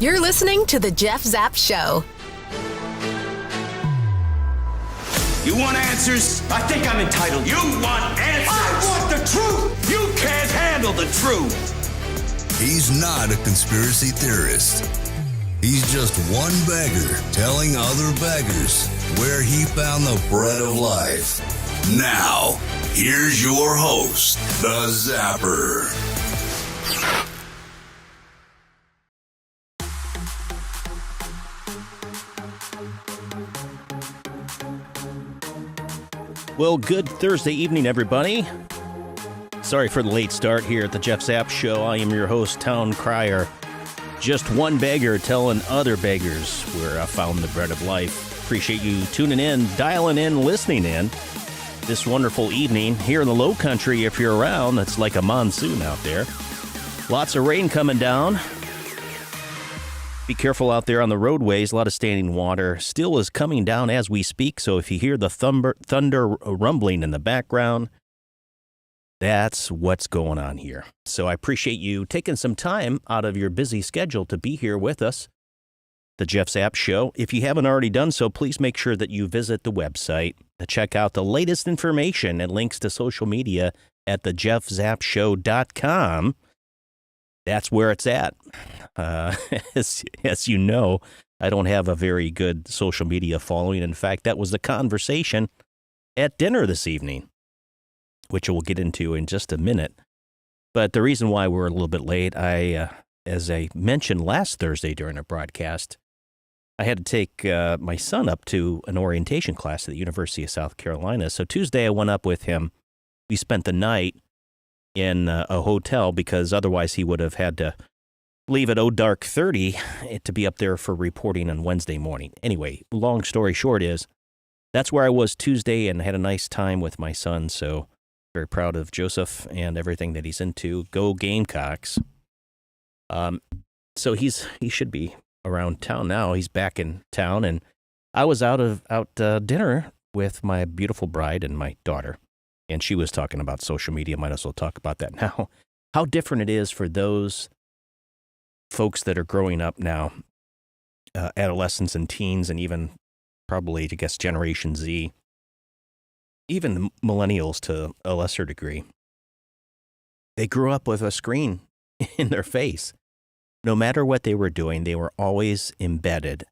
You're listening to The Jeff Zapp Show. You want answers? I think I'm entitled. You want answers? I want the truth! You can't handle the truth! He's not a conspiracy theorist. He's just one beggar telling other beggars where he found the bread of life. Now, here's your host, the Zapper. Well, good Thursday evening, everybody. Sorry for the late start here at the Jeff Zapp Show. I am your host, Town Crier. Just one beggar telling other beggars where I found the bread of life. Appreciate you tuning in, dialing in, listening in this wonderful evening here in the Low Country. If you're around, it's like a monsoon out there. Lots of rain coming down. Be careful out there on the roadways. A lot of standing water still is coming down as we speak. So if you hear the thunder rumbling in the background, that's what's going on here. So I appreciate you taking some time out of your busy schedule to be here with us, the Jeff Zapp Show. If you haven't already done so, please make sure that you visit the website to check out the latest information and links to social media at thejeffzappshow.com. That's where it's at. As you know, I don't have a very good social media following. In fact, that was the conversation at dinner this evening, which we'll get into in just a minute. But the reason why we're a little bit late, as I mentioned last Thursday during a broadcast, I had to take my son up to an orientation class at the University of South Carolina. So Tuesday I went up with him. We spent the night in a hotel because otherwise he would have had to leave at dark 30 to be up there for reporting on Wednesday morning. Anyway, long story short is that's where I was Tuesday and had a nice time with my son. So very proud of Joseph and everything that he's into. Go Gamecocks. So he should be around town now. He's back in town, and I was out dinner with my beautiful bride and my daughter. And she was talking about social media. Might as well talk about that now. How different it is for those folks that are growing up now, adolescents and teens, and even probably, I guess, Generation Z, even millennials to a lesser degree. They grew up with a screen in their face. No matter what they were doing, they were always embedded,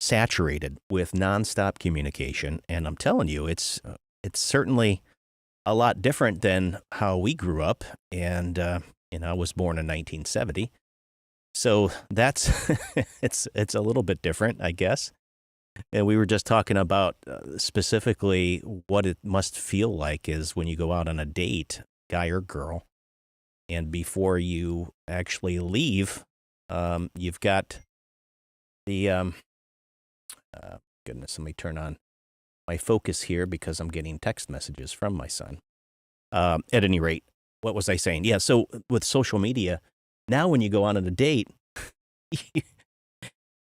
saturated with nonstop communication. And I'm telling you, it's certainly a lot different than how we grew up. And, I was born in 1970. So that's, it's a little bit different, I guess. And we were just talking about specifically what it must feel like is when you go out on a date, guy or girl, and before you actually leave, you've got the, goodness, let me turn on my focus here because I'm getting text messages from my son. At any rate, what was I saying? Yeah, so with social media, now when you go on a date,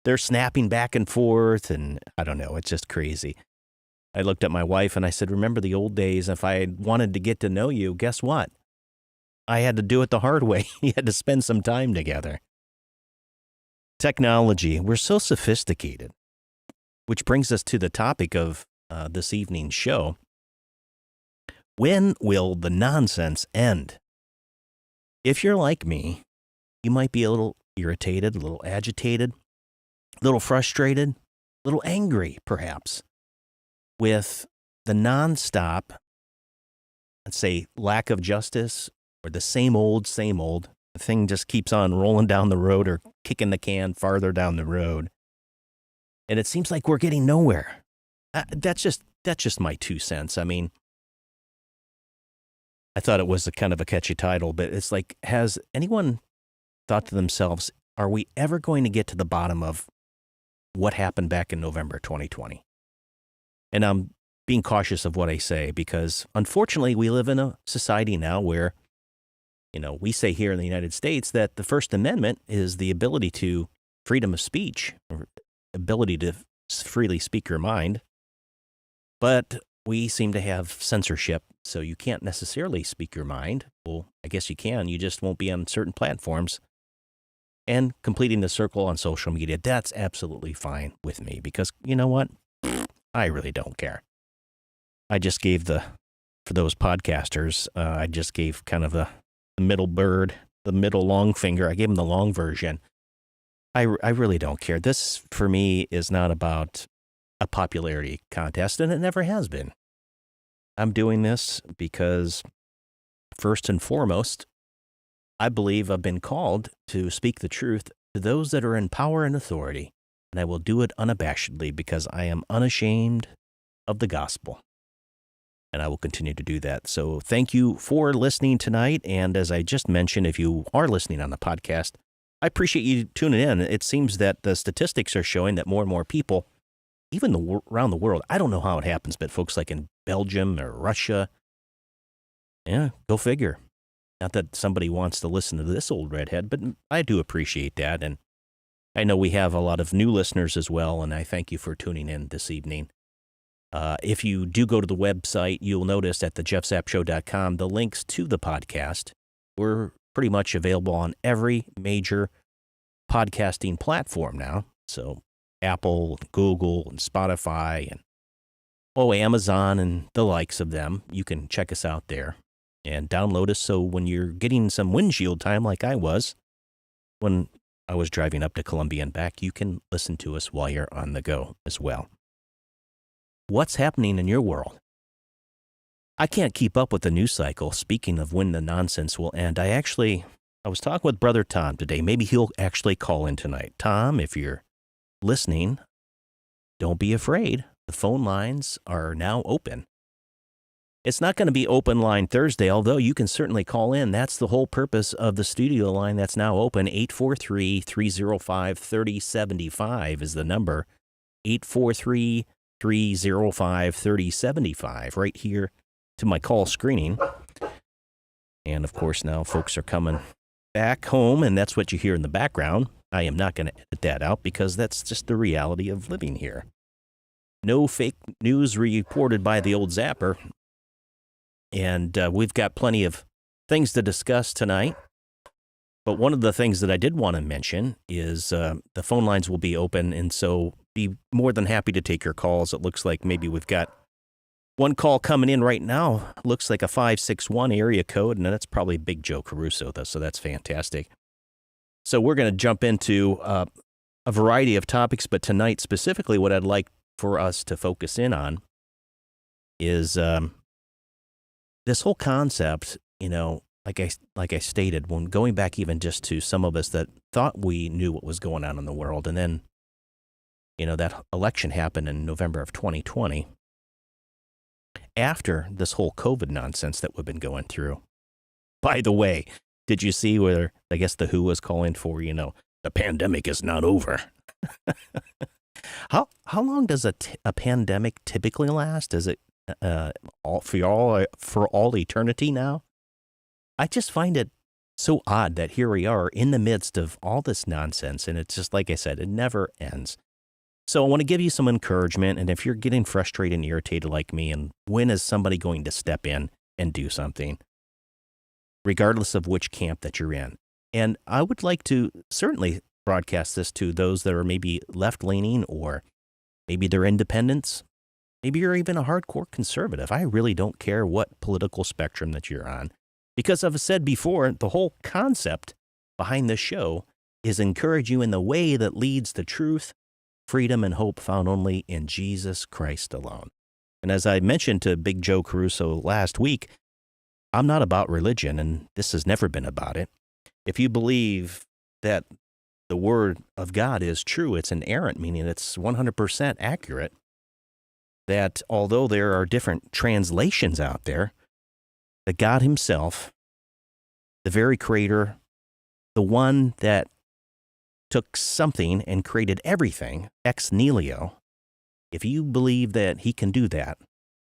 they're snapping back and forth, and I don't know, it's just crazy. I looked at my wife and I said, remember the old days, if I wanted to get to know you, guess what? I had to do it the hard way. You had to spend some time together. Technology, we're so sophisticated, which brings us to the topic of this evening's show. When will the nonsense end? If you're like me, you might be a little irritated, a little agitated, a little frustrated, a little angry, perhaps, with the nonstop, let's say, lack of justice or the same old. The thing just keeps on rolling down the road or kicking the can farther down the road. And it seems like we're getting nowhere. That's just my 2 cents. I mean, I thought it was a kind of a catchy title, but it's like, has anyone thought to themselves, are we ever going to get to the bottom of what happened back in November 2020? And I'm being cautious of what I say because, unfortunately, we live in a society now where, we say here in the United States that the First Amendment is the ability to freedom of speech, or ability to freely speak your mind. But we seem to have censorship, so you can't necessarily speak your mind. Well, I guess you can. You just won't be on certain platforms. and completing the circle on social media, that's absolutely fine with me because you know what? I really don't care. I just gave for those podcasters, I just gave kind of the middle bird, the middle long finger. I gave them the long version. I really don't care. This, for me, is not about a popularity contest, and it never has been. I'm doing this because, first and foremost, I believe I've been called to speak the truth to those that are in power and authority, and I will do it unabashedly because I am unashamed of the gospel, and I will continue to do that. So thank you for listening tonight, and as I just mentioned, if you are listening on the podcast, I appreciate you tuning in. It seems that the statistics are showing that more and more people, even around the world, I don't know how it happens, but folks like in Belgium or Russia, yeah, go figure. Not that somebody wants to listen to this old redhead, but I do appreciate that. And I know we have a lot of new listeners as well, and I thank you for tuning in this evening. If you do go to the website, you'll notice at thejeffzappshow.com, the links to the podcast were pretty much available on every major podcasting platform now. So Apple, Google, and Spotify, and Amazon, and the likes of them. You can check us out there and download us. So when you're getting some windshield time like I was when I was driving up to Columbia and back, you can listen to us while you're on the go as well. What's happening in your world? I can't keep up with the news cycle. Speaking of when the nonsense will end, I was talking with Brother Tom today. Maybe he'll actually call in tonight. Tom, if you're listening, don't be afraid. The phone lines are now open. It's not going to be open line Thursday, although you can certainly call in. That's the whole purpose of the studio line that's now open. 843-305-3075 is the number. 843-305-3075 right here to my call screening. And of course, now folks are coming back home, and that's what you hear in the background. I am not going to edit that out because that's just the reality of living here. No fake news reported by the old Zapper. And we've got plenty of things to discuss tonight. But one of the things that I did want to mention is the phone lines will be open, and so be more than happy to take your calls. It looks like maybe we've got one call coming in right now. Looks like a 561 area code, and that's probably Big Joe Caruso, though, so that's fantastic. So we're going to jump into a variety of topics, but tonight specifically what I'd like for us to focus in on is this whole concept, like I stated, when going back even just to some of us that thought we knew what was going on in the world, and then, that election happened in November of 2020, after this whole COVID nonsense that we've been going through. By the way, did you see where, I guess the WHO was calling for, the pandemic is not over? How long does a pandemic typically last? Is it for all eternity now? I just find it so odd that here we are in the midst of all this nonsense, and it's just like I said, it never ends. So I want to give you some encouragement, and if you're getting frustrated and irritated like me, and when is somebody going to step in and do something, regardless of which camp that you're in? And I would like to certainly broadcast this to those that are maybe left-leaning, or maybe they're independents. Maybe you're even a hardcore conservative. I really don't care what political spectrum that you're on. Because I've said before, the whole concept behind this show is encourage you in the way that leads to truth, freedom, and hope found only in Jesus Christ alone. And as I mentioned to Big Joe Caruso last week, I'm not about religion, and this has never been about it. If you believe that the Word of God is true, it's inerrant, meaning it's 100% accurate, that although there are different translations out there, that God himself, the very creator, the one that took something and created everything, ex nihilo, if you believe that he can do that,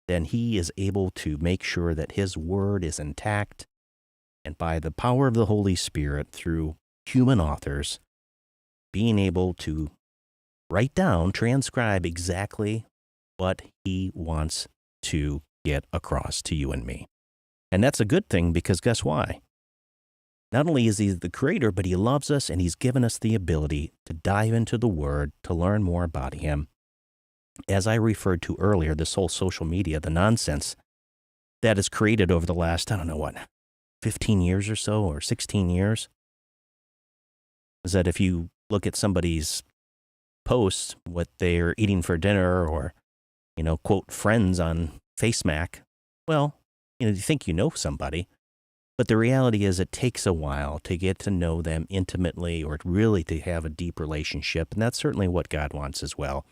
then he is able to make sure that his word is intact, and by the power of the Holy Spirit through human authors, being able to write down, transcribe exactly what he wants to get across to you and me. And that's a good thing, because guess why? Not only is he the creator, but he loves us and he's given us the ability to dive into the Word, to learn more about him. As I referred to earlier, this whole social media, the nonsense that is created over the last, 15 years or so, or 16 years, is that if you look at somebody's posts, what they're eating for dinner, or, quote, friends on FaceMac, well, you think you know somebody, but the reality is it takes a while to get to know them intimately or really to have a deep relationship, and that's certainly what God wants as well.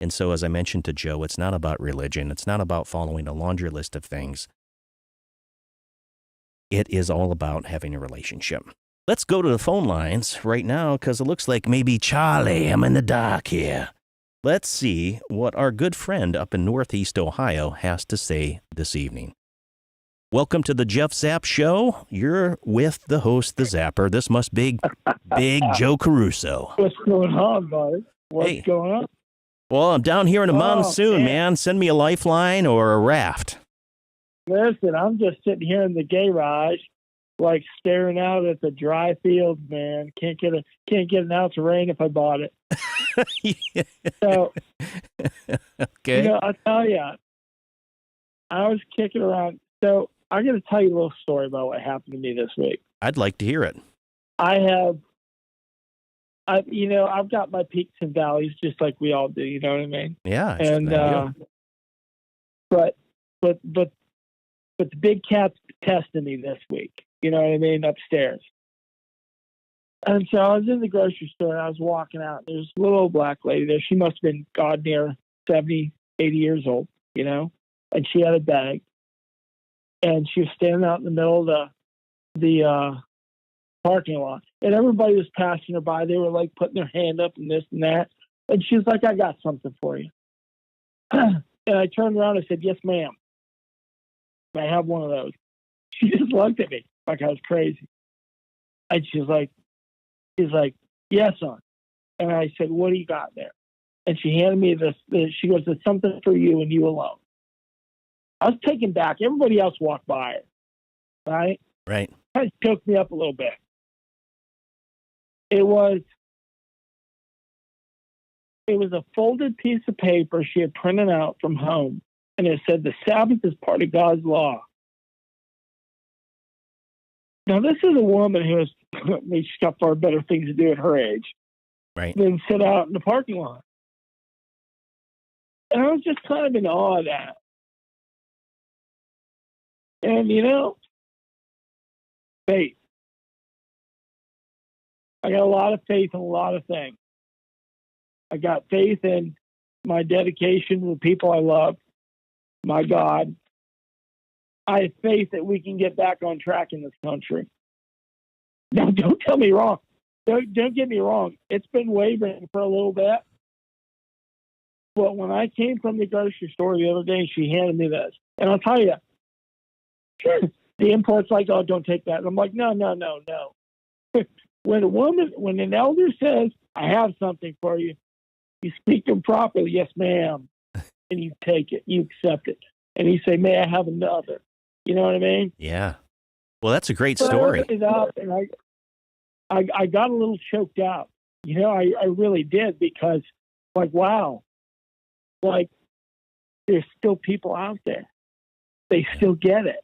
And so, as I mentioned to Joe, it's not about religion. It's not about following a laundry list of things. It is all about having a relationship. Let's go to the phone lines right now because it looks like maybe Charlie, I'm in the dark here. Let's see what our good friend up in Northeast Ohio has to say this evening. Welcome to the Jeff Zapp Show. You're with the host, the Zapper. This must be Big Joe Caruso. What's going on, buddy? What's going on? Well, I'm down here in a monsoon, man. Send me a lifeline or a raft. Listen, I'm just sitting here in the garage, like staring out at the dry fields, man. Can't get an ounce of rain if I bought it. So, okay. I'll tell you, I was kicking around. So I'm going to tell you a little story about what happened to me this week. I'd like to hear it. I've got my peaks and valleys just like we all do. You know what I mean? Yeah. And but the big cat's testing me this week. You know what I mean? Upstairs. And so I was in the grocery store and I was walking out. There's a little old black lady there. She must have been near 70, 80 years old, and she had a bag. And she was standing out in the middle of the parking lot. And everybody was passing her by. They were like putting their hand up and this and that. And she was like, I got something for you. And I turned around and said, yes, ma'am. I have one of those. She just looked at me like I was crazy. And she's like, yes, son. And I said, what do you got there? And she handed me this. She goes, it's something for you and you alone. I was taken back. Everybody else walked by her, right? Right. Kind of choked me up a little bit. It was a folded piece of paper she had printed out from home, and it said, the Sabbath is part of God's law. Now, this is a woman who has, she's got far better things to do at her age right, than sit out in the parking lot. And I was just kind of in awe of that. And, faith. I got a lot of faith in a lot of things. I got faith in my dedication to the people I love, my God. I have faith that we can get back on track in this country. Now, don't tell me wrong. Don't get me wrong. It's been wavering for a little bit. But when I came from the grocery store the other day, she handed me this. And I'll tell you, the import's like, oh, don't take that. And I'm like, no. When an elder says, I have something for you, you speak to him properly. Yes, ma'am. And you take it. You accept it. And you say, may I have another? You know what I mean? Yeah. Well, that's a great story. I opened it up and I got a little choked out. I really did because, wow, there's still people out there. They still get it.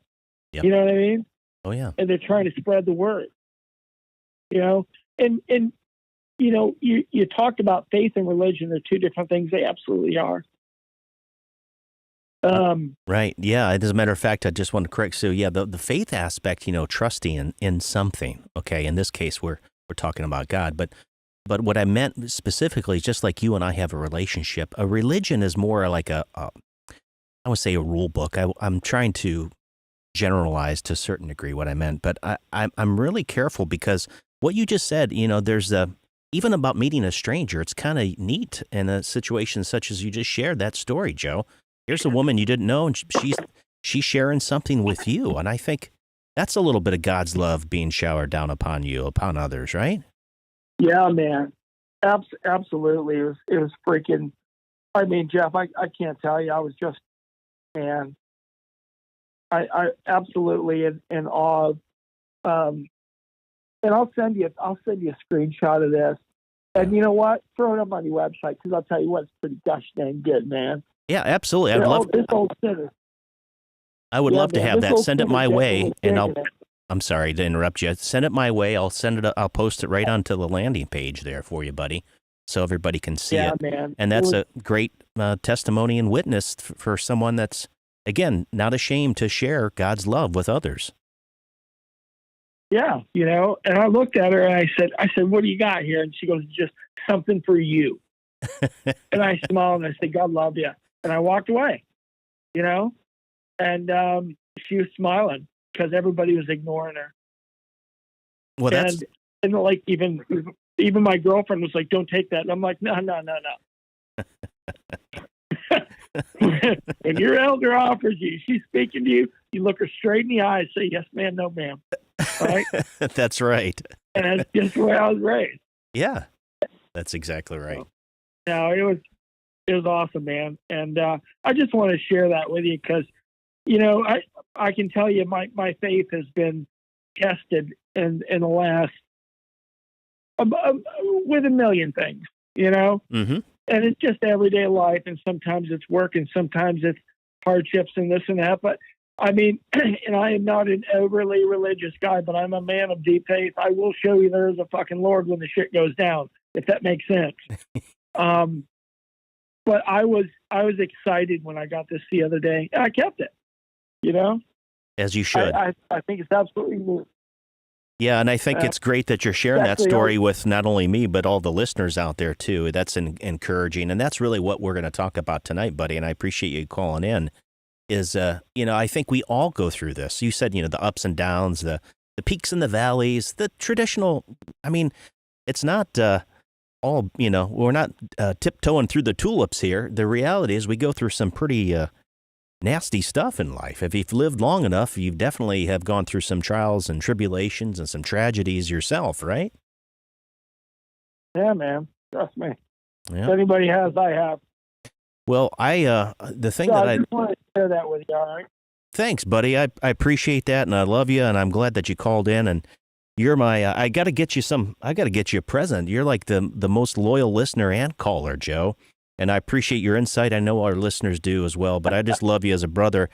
Yep. You know what I mean? Oh, yeah. And they're trying to spread the word. And you talked about faith and religion. They're two different things. They absolutely are. Right. Yeah. As a matter of fact, I just want to correct. So, yeah, the faith aspect, trusting in something. Okay. In this case, we're talking about God. But what I meant specifically, just like you and I have a relationship, a religion is more like I would say a rule book. I'm trying to generalize to a certain degree what I meant, but I'm really careful because what you just said, there's even about meeting a stranger, it's kind of neat in a situation such as you just shared that story, Joe. Here's a woman you didn't know, and she's sharing something with you, and I think that's a little bit of God's love being showered down upon you, upon others, right? Yeah, man. Absolutely. It was freaking, Jeff, I can't tell you. I was just, man, I absolutely in awe of And I'll send you a screenshot of this. And you know what? Throw it up on your website, because I'll tell you what, it's pretty gosh dang good, man. Yeah, absolutely. This old sinner. I would love to have that. Send it my way, and I'll. I'm sorry to interrupt you. Send it my way. I'll post it right onto the landing page there for you, buddy, so everybody can see it. Man. And that's a great testimony and witness for someone that's, again, not ashamed to share God's love with others. Yeah, and I looked at her and I said, "What do you got here?" And she goes, "Just something for you." And I smiled and I said, "God love you." And I walked away, and she was smiling because everybody was ignoring her. Well, that's and like even my girlfriend was like, "Don't take that." And I'm like, "No." When your elder offers you, she's speaking to you, you look her straight in the eyes, say, "Yes, ma'am, no, ma'am." Right? That's right. And that's just the way I was raised. Yeah, that's exactly right. No, it was awesome, man. And I just want to share that with you because, I can tell you my faith has been tested in the last with a million things, Mm-hmm. And it's just everyday life. And sometimes it's work and sometimes it's hardships and this and that. But I mean, and I am not an overly religious guy, but I'm a man of deep faith. I will show you there is a fucking Lord when the shit goes down, if that makes sense. But I was excited when I got this the other day, and I kept it. As you should. I think it's absolutely new. Yeah, and I think it's great that you're sharing that story with not only me, but all the listeners out there, too. That's encouraging, and that's really what we're going to talk about tonight, buddy, and I appreciate you calling in, is, I think we all go through this. You said, the ups and downs, the peaks and the valleys, the traditional, it's not all, we're not tiptoeing through the tulips here. The reality is we go through some pretty nasty stuff in life. If you've lived long enough, you definitely have gone through some trials and tribulations and some tragedies yourself, right? Yeah, man. Trust me. Yeah. If anybody has, I have. Well, I just want to share that with you, all right? Thanks, buddy. I appreciate that, and I love you, and I'm glad that you called in, and you're my, I got to get you a present. You're like the most loyal listener and caller, Joe. And I appreciate your insight. I know our listeners do as well, but I just love you as a brother.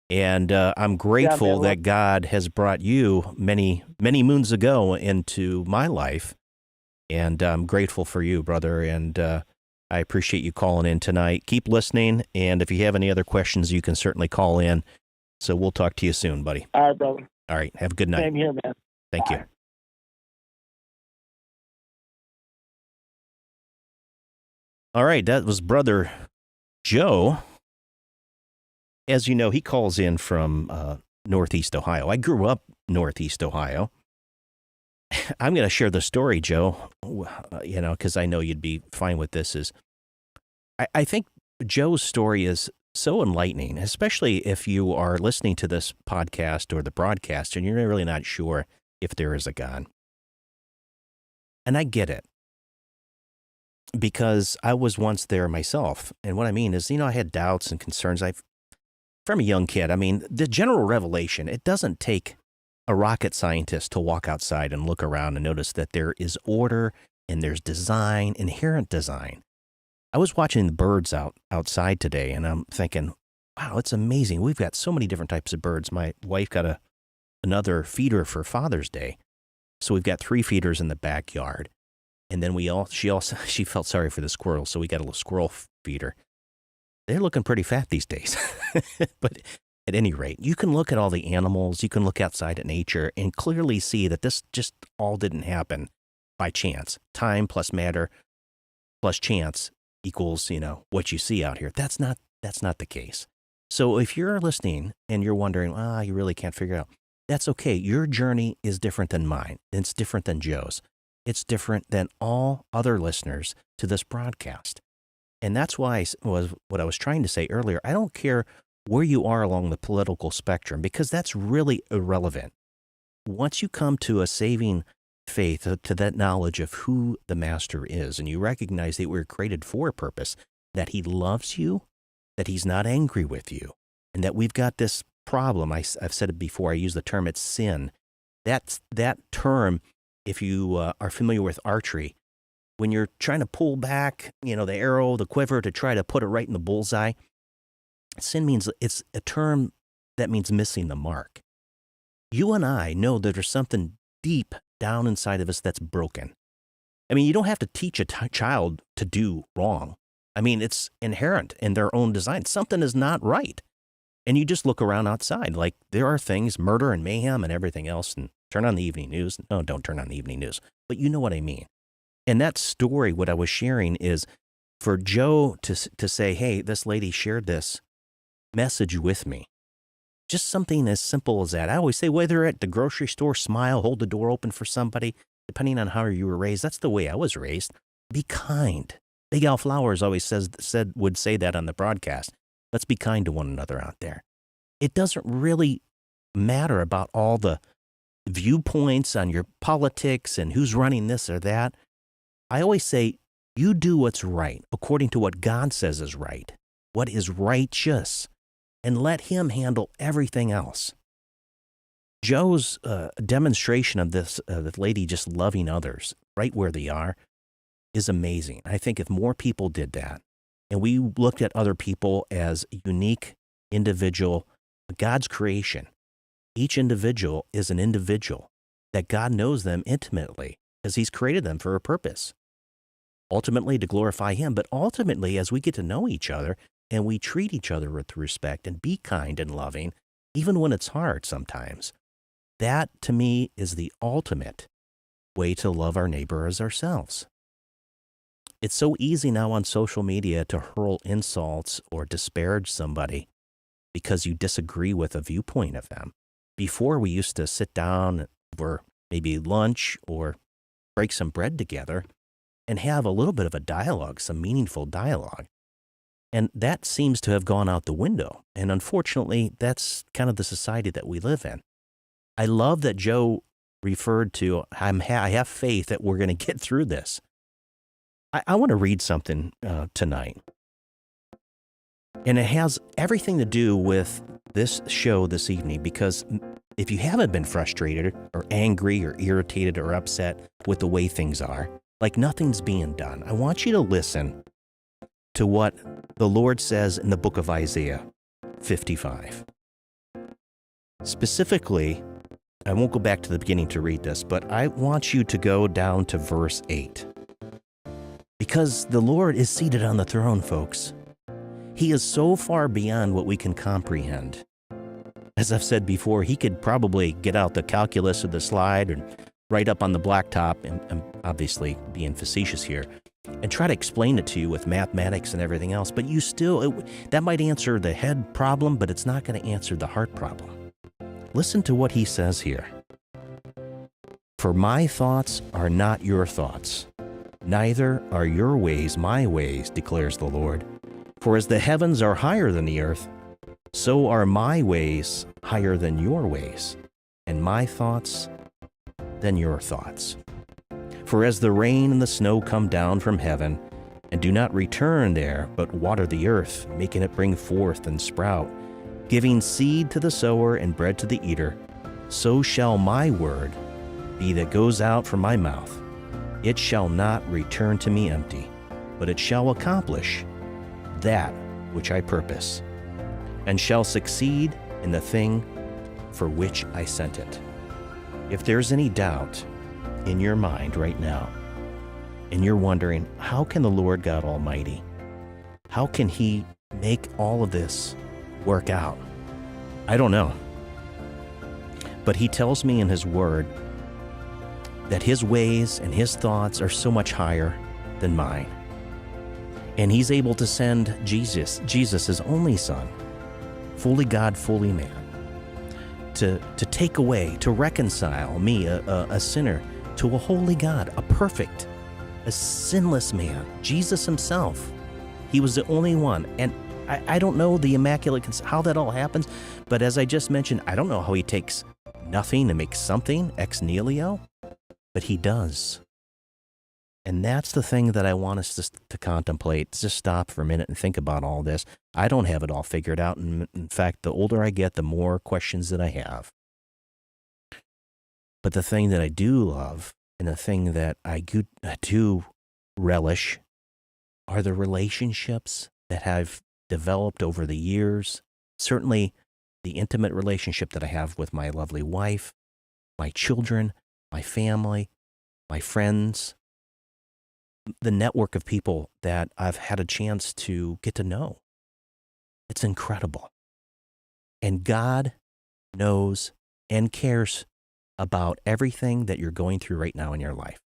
And I'm grateful that God has brought you many, many moons ago into my life. And I'm grateful for you, brother. And I appreciate you calling in tonight. Keep listening. And if you have any other questions, you can certainly call in. So we'll talk to you soon, buddy. All right, brother. All right. Have a good night. Same here, man. Thank you. All right, that was Brother Joe. As you know, he calls in from Northeast Ohio. I grew up Northeast Ohio. I'm going to share the story, Joe, because I know you'd be fine with this. I think Joe's story is so enlightening, especially if you are listening to this podcast or the broadcast and you're really not sure if there is a God. And I get it. Because I was once there myself. And what I mean is, I had doubts and concerns. From a young kid, the general revelation, it doesn't take a rocket scientist to walk outside and look around and notice that there is order and there's design, inherent design. I was watching the birds outside today, and I'm thinking, wow, it's amazing. We've got so many different types of birds. My wife got another feeder for Father's Day. So we've got 3 feeders in the backyard. And then she felt sorry for the squirrels, so we got a little squirrel feeder. They're looking pretty fat these days. But at any rate, you can look at all the animals, you can look outside at nature and clearly see that this just all didn't happen by chance. Time plus matter plus chance equals, what you see out here. That's not the case. So if you're listening and you're wondering, you really can't figure it out, that's okay. Your journey is different than mine. It's different than Joe's. It's different than all other listeners to this broadcast. And that's why was what I was trying to say earlier. I don't care where you are along the political spectrum, because that's really irrelevant. Once you come to a saving faith, to that knowledge of who the Master is, and you recognize that we're created for a purpose, that he loves you, that he's not angry with you, and that we've got this problem. I've said it before. I use the term, it's sin. That term if you are familiar with archery, when you're trying to pull back, the arrow, the quiver to try to put it right in the bullseye, sin means it's a term that means missing the mark. You and I know that there's something deep down inside of us that's broken. I mean, you don't have to teach a child to do wrong. I mean, it's inherent in their own design. Something is not right. And you just look around outside. Like, there are things, murder and mayhem and everything else, and turn on the evening news. No, don't turn on the evening news. But you know what I mean. And that story, what I was sharing, is for Joe to say, hey, this lady shared this message with me. Just something as simple as that. I always say, whether at the grocery store, smile, hold the door open for somebody, depending on how you were raised. That's the way I was raised. Be kind. Big Al Flowers always would say that on the broadcast. Let's be kind to one another out there. It doesn't really matter about all the viewpoints on your politics and who's running this or that. I always say, you do what's right according to what God says is right, what is righteous, and let him handle everything else. Joe's demonstration of this lady just loving others right where they are is amazing. I think if more people did that, and we looked at other people as unique individual, God's creation, each individual is an individual that God knows them intimately because he's created them for a purpose. Ultimately to glorify him, but ultimately as we get to know each other and we treat each other with respect and be kind and loving, even when it's hard sometimes, that to me is the ultimate way to love our neighbor as ourselves. It's so easy now on social media to hurl insults or disparage somebody because you disagree with a viewpoint of them. Before, we used to sit down over maybe lunch or break some bread together and have a little bit of a dialogue, some meaningful dialogue. And that seems to have gone out the window. And unfortunately, that's kind of the society that we live in. I love that Joe referred to, I have faith that we're going to get through this. I want to read something tonight. And it has everything to do with this show this evening, because if you haven't been frustrated or angry or irritated or upset with the way things are, like nothing's being done, I want you to listen to what the Lord says in the book of Isaiah 55. Specifically, I won't go back to the beginning to read this, but I want you to go down to verse 8. Because the Lord is seated on the throne, folks. He is so far beyond what we can comprehend. As I've said before, he could probably get out the calculus or the slide and write up on the blacktop, and I'm obviously being facetious here, and try to explain it to you with mathematics and everything else. But you still, that might answer the head problem, but it's not going to answer the heart problem. Listen to what he says here. For my thoughts are not your thoughts, neither are your ways my ways, declares the Lord. For as the heavens are higher than the earth, so are my ways higher than your ways, and my thoughts than your thoughts. For as the rain and the snow come down from heaven, and do not return there, but water the earth, making it bring forth and sprout, giving seed to the sower and bread to the eater, so shall my word be that goes out from my mouth. It shall not return to me empty, but it shall accomplish that which I purpose, and shall succeed in the thing for which I sent it. If there's any doubt in your mind right now, and you're wondering, how can the Lord God Almighty, how can he make all of this work out? I don't know. But he tells me in his word that his ways and his thoughts are so much higher than mine. And he's able to send Jesus, his only son, fully God, fully man, to take away, to reconcile me, a sinner, to a holy God, a perfect, a sinless man, Jesus himself. He was the only one. And I don't know the how that all happens, but as I just mentioned, I don't know how he takes nothing to make something ex nihilo, but he does. And that's the thing that I want us to contemplate. Just stop for a minute and think about all this. I don't have it all figured out. And in fact, the older I get, the more questions that I have. But the thing that I do love and the thing that I do relish are the relationships that have developed over the years. Certainly the intimate relationship that I have with my lovely wife, my children, my family, my friends, the network of people that I've had a chance to get to know. It's incredible. And God knows and cares about everything that you're going through right now in your life.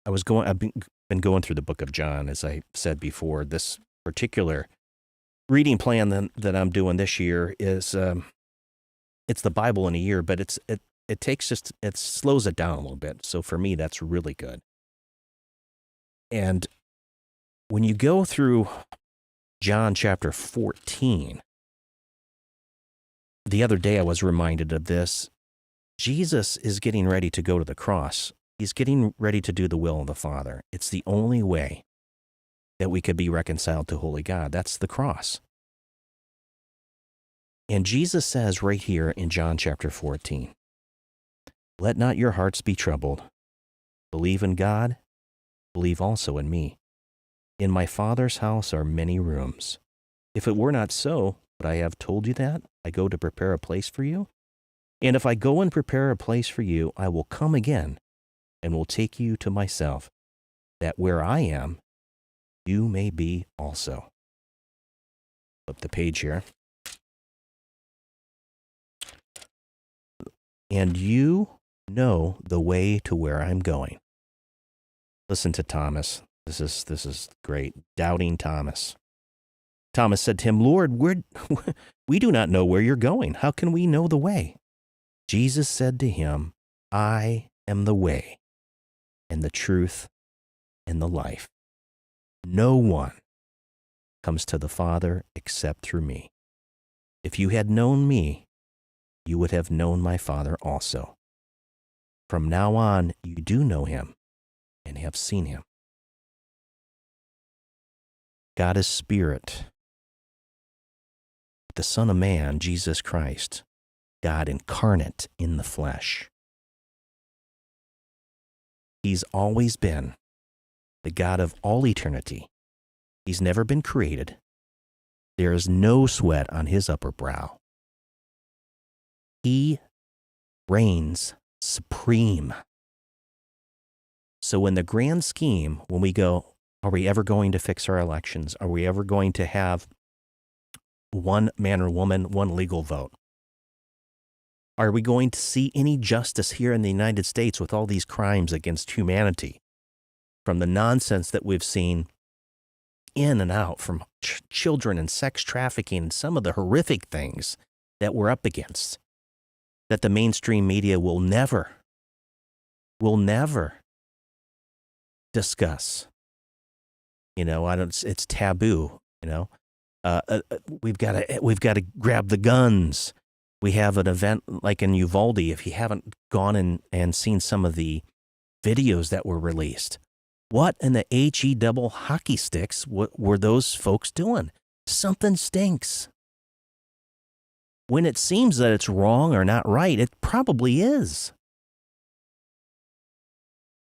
I've been going through the book of John, as I said before. This particular reading plan that I'm doing this year is, it's the Bible in a year, but it slows it down a little bit. So for me, that's really good. And when you go through John chapter 14, the other day I was reminded of this. Jesus is getting ready to go to the cross. He's getting ready to do the will of the Father. It's the only way that we could be reconciled to holy God. That's the cross. And Jesus says right here in John chapter 14, "Let not your hearts be troubled. Believe in God, believe also in me. In my Father's house are many rooms. If it were not so, would I have told you that? I go to prepare a place for you. And if I go and prepare a place for you, I will come again and will take you to myself, that where I am, you may be also." Flip the page here. "And you know the way to where I'm going." Listen to Thomas. This is great. Doubting Thomas. Thomas said to him, "Lord, we do not know where you're going. How can we know the way?" Jesus said to him, "I am the way and the truth and the life. No one comes to the Father except through me. If you had known me, you would have known my Father also. From now on, you do know him and have seen him." God is spirit. The Son of Man, Jesus Christ, God incarnate in the flesh. He's always been the God of all eternity. He's never been created. There is no sweat on his upper brow. He reigns supreme. So in the grand scheme, when we go, are we ever going to fix our elections? Are we ever going to have one man or woman, one legal vote? Are we going to see any justice here in the United States with all these crimes against humanity? From the nonsense that we've seen in and out, from children and sex trafficking and some of the horrific things that we're up against, that the mainstream media will never discuss. It's taboo, we've got to grab the guns. We have an event like in Uvalde. If you haven't gone and seen some of the videos that were released, what in the HE double hockey sticks were those folks doing? Something stinks. When it seems that it's wrong or not right, it probably is.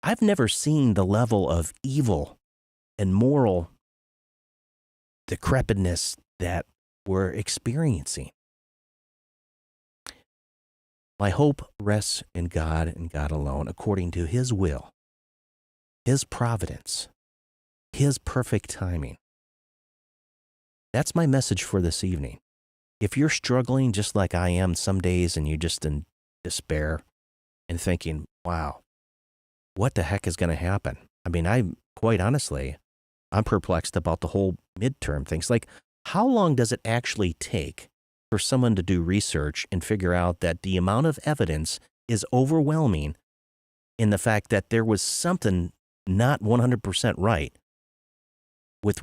I've never seen the level of evil and moral decrepitness that we're experiencing. My hope rests in God and God alone, according to his will, his providence, his perfect timing. That's my message for this evening. If you're struggling just like I am some days and you're just in despair and thinking, wow, what the heck is going to happen? I mean, quite honestly, I'm perplexed about the whole midterm things. Like, how long does it actually take for someone to do research and figure out that the amount of evidence is overwhelming in the fact that there was something not 100% right with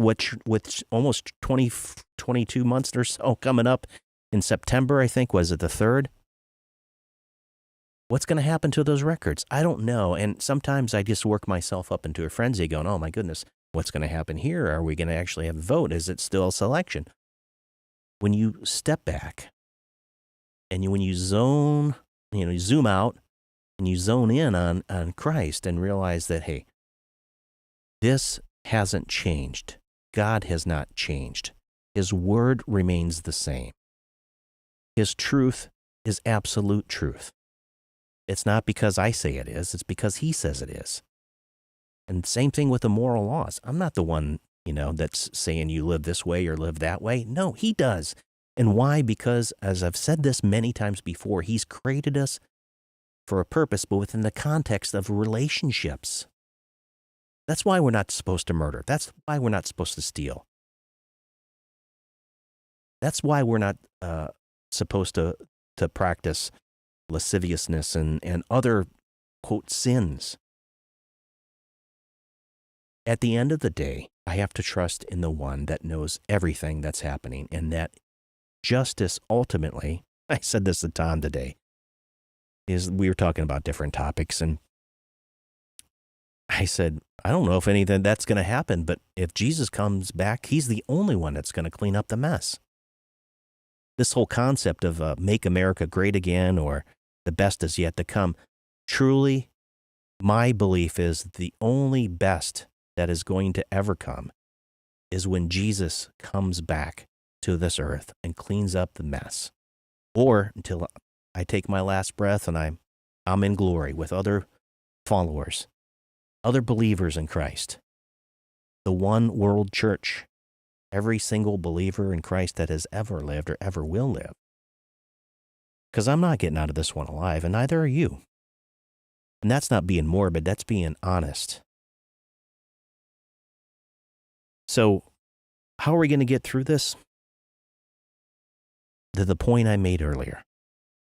almost 22 months or so coming up in September, I think, was it the 3rd? What's going to happen to those records? I don't know. And sometimes I just work myself up into a frenzy going, oh my goodness, what's going to happen here? Are we going to actually have a vote? Is it still a selection? When you step back and when you zone you zoom out and you zone in on Christ and realize that, hey, this hasn't changed. God has not changed. His word remains the same. His truth is absolute truth. It's not because I say it is, it's because he says it is. And same thing with the moral laws. I'm not the one, that's saying you live this way or live that way. No, he does. And why? Because, as I've said this many times before, he's created us for a purpose, but within the context of relationships. That's why we're not supposed to murder. That's why we're not supposed to steal. That's why we're not supposed to practice lasciviousness and other, quote, sins. At the end of the day, I have to trust in the one that knows everything that's happening, and that justice ultimately, I said this to Tom today, is we were talking about different topics, and I said, I don't know if anything that's going to happen, but if Jesus comes back, he's the only one that's going to clean up the mess. This whole concept of make America great again or the best is yet to come, truly, my belief is the only best that is going to ever come is when Jesus comes back to this earth and cleans up the mess. Or until I take my last breath and I'm in glory with other followers, other believers in Christ. The one world church, every single believer in Christ that has ever lived or ever will live. Because I'm not getting out of this one alive, and neither are you. And that's not being morbid, that's being honest. So, how are we going to get through this? To the point I made earlier.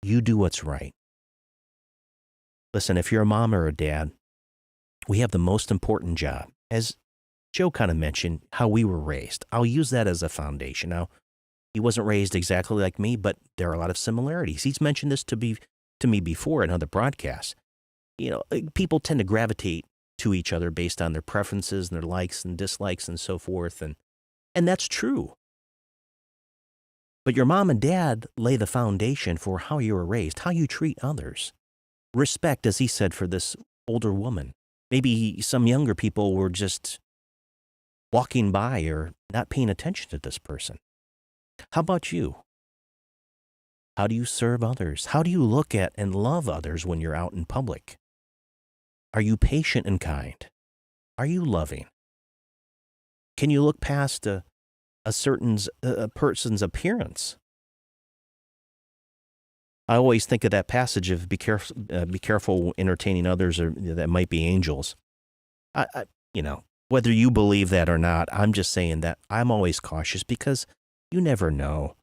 You do what's right. Listen, if you're a mom or a dad, we have the most important job. As Joe kind of mentioned, how we were raised. I'll use that as a foundation. Now, he wasn't raised exactly like me, but there are a lot of similarities. He's mentioned this to me before in other broadcasts. People tend to gravitate to each other based on their preferences and their likes and dislikes and so forth. And that's true. But your mom and dad lay the foundation for how you were raised, how you treat others. Respect, as he said, for this older woman. Maybe some younger people were just walking by or not paying attention to this person. How about you? How do you serve others? How do you look at and love others when you're out in public? Are you patient and kind? Are you loving? Can you look past a certain person's appearance? I always think of that passage of be careful entertaining others, or that might be angels. Whether you believe that or not, I'm just saying that I'm always cautious because you never know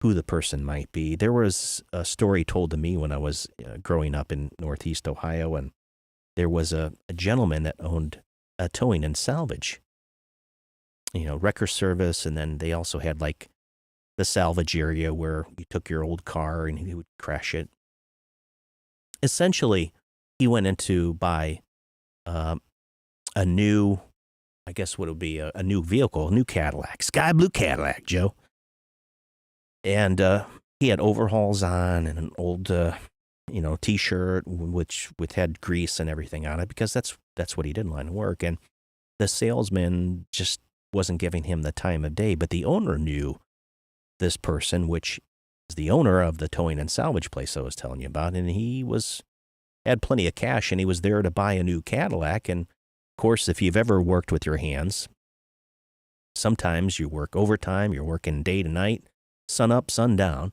who the person might be. There was a story told to me when I was growing up in Northeast Ohio, and there was a gentleman that owned a towing and salvage, wrecker service, and then they also had like the salvage area where you took your old car and he would crash it. Essentially, he went in to buy a new, I guess what would be a new vehicle, a new Cadillac, sky blue Cadillac, Joe. And he had overhauls on and an old, T-shirt which had grease and everything on it, because that's what he did in line of work. And the salesman just wasn't giving him the time of day. But the owner knew this person, which is the owner of the towing and salvage place I was telling you about, and he had plenty of cash, and he was there to buy a new Cadillac. And of course, if you've ever worked with your hands, sometimes you work overtime, you're working day to night, sun up, sun down,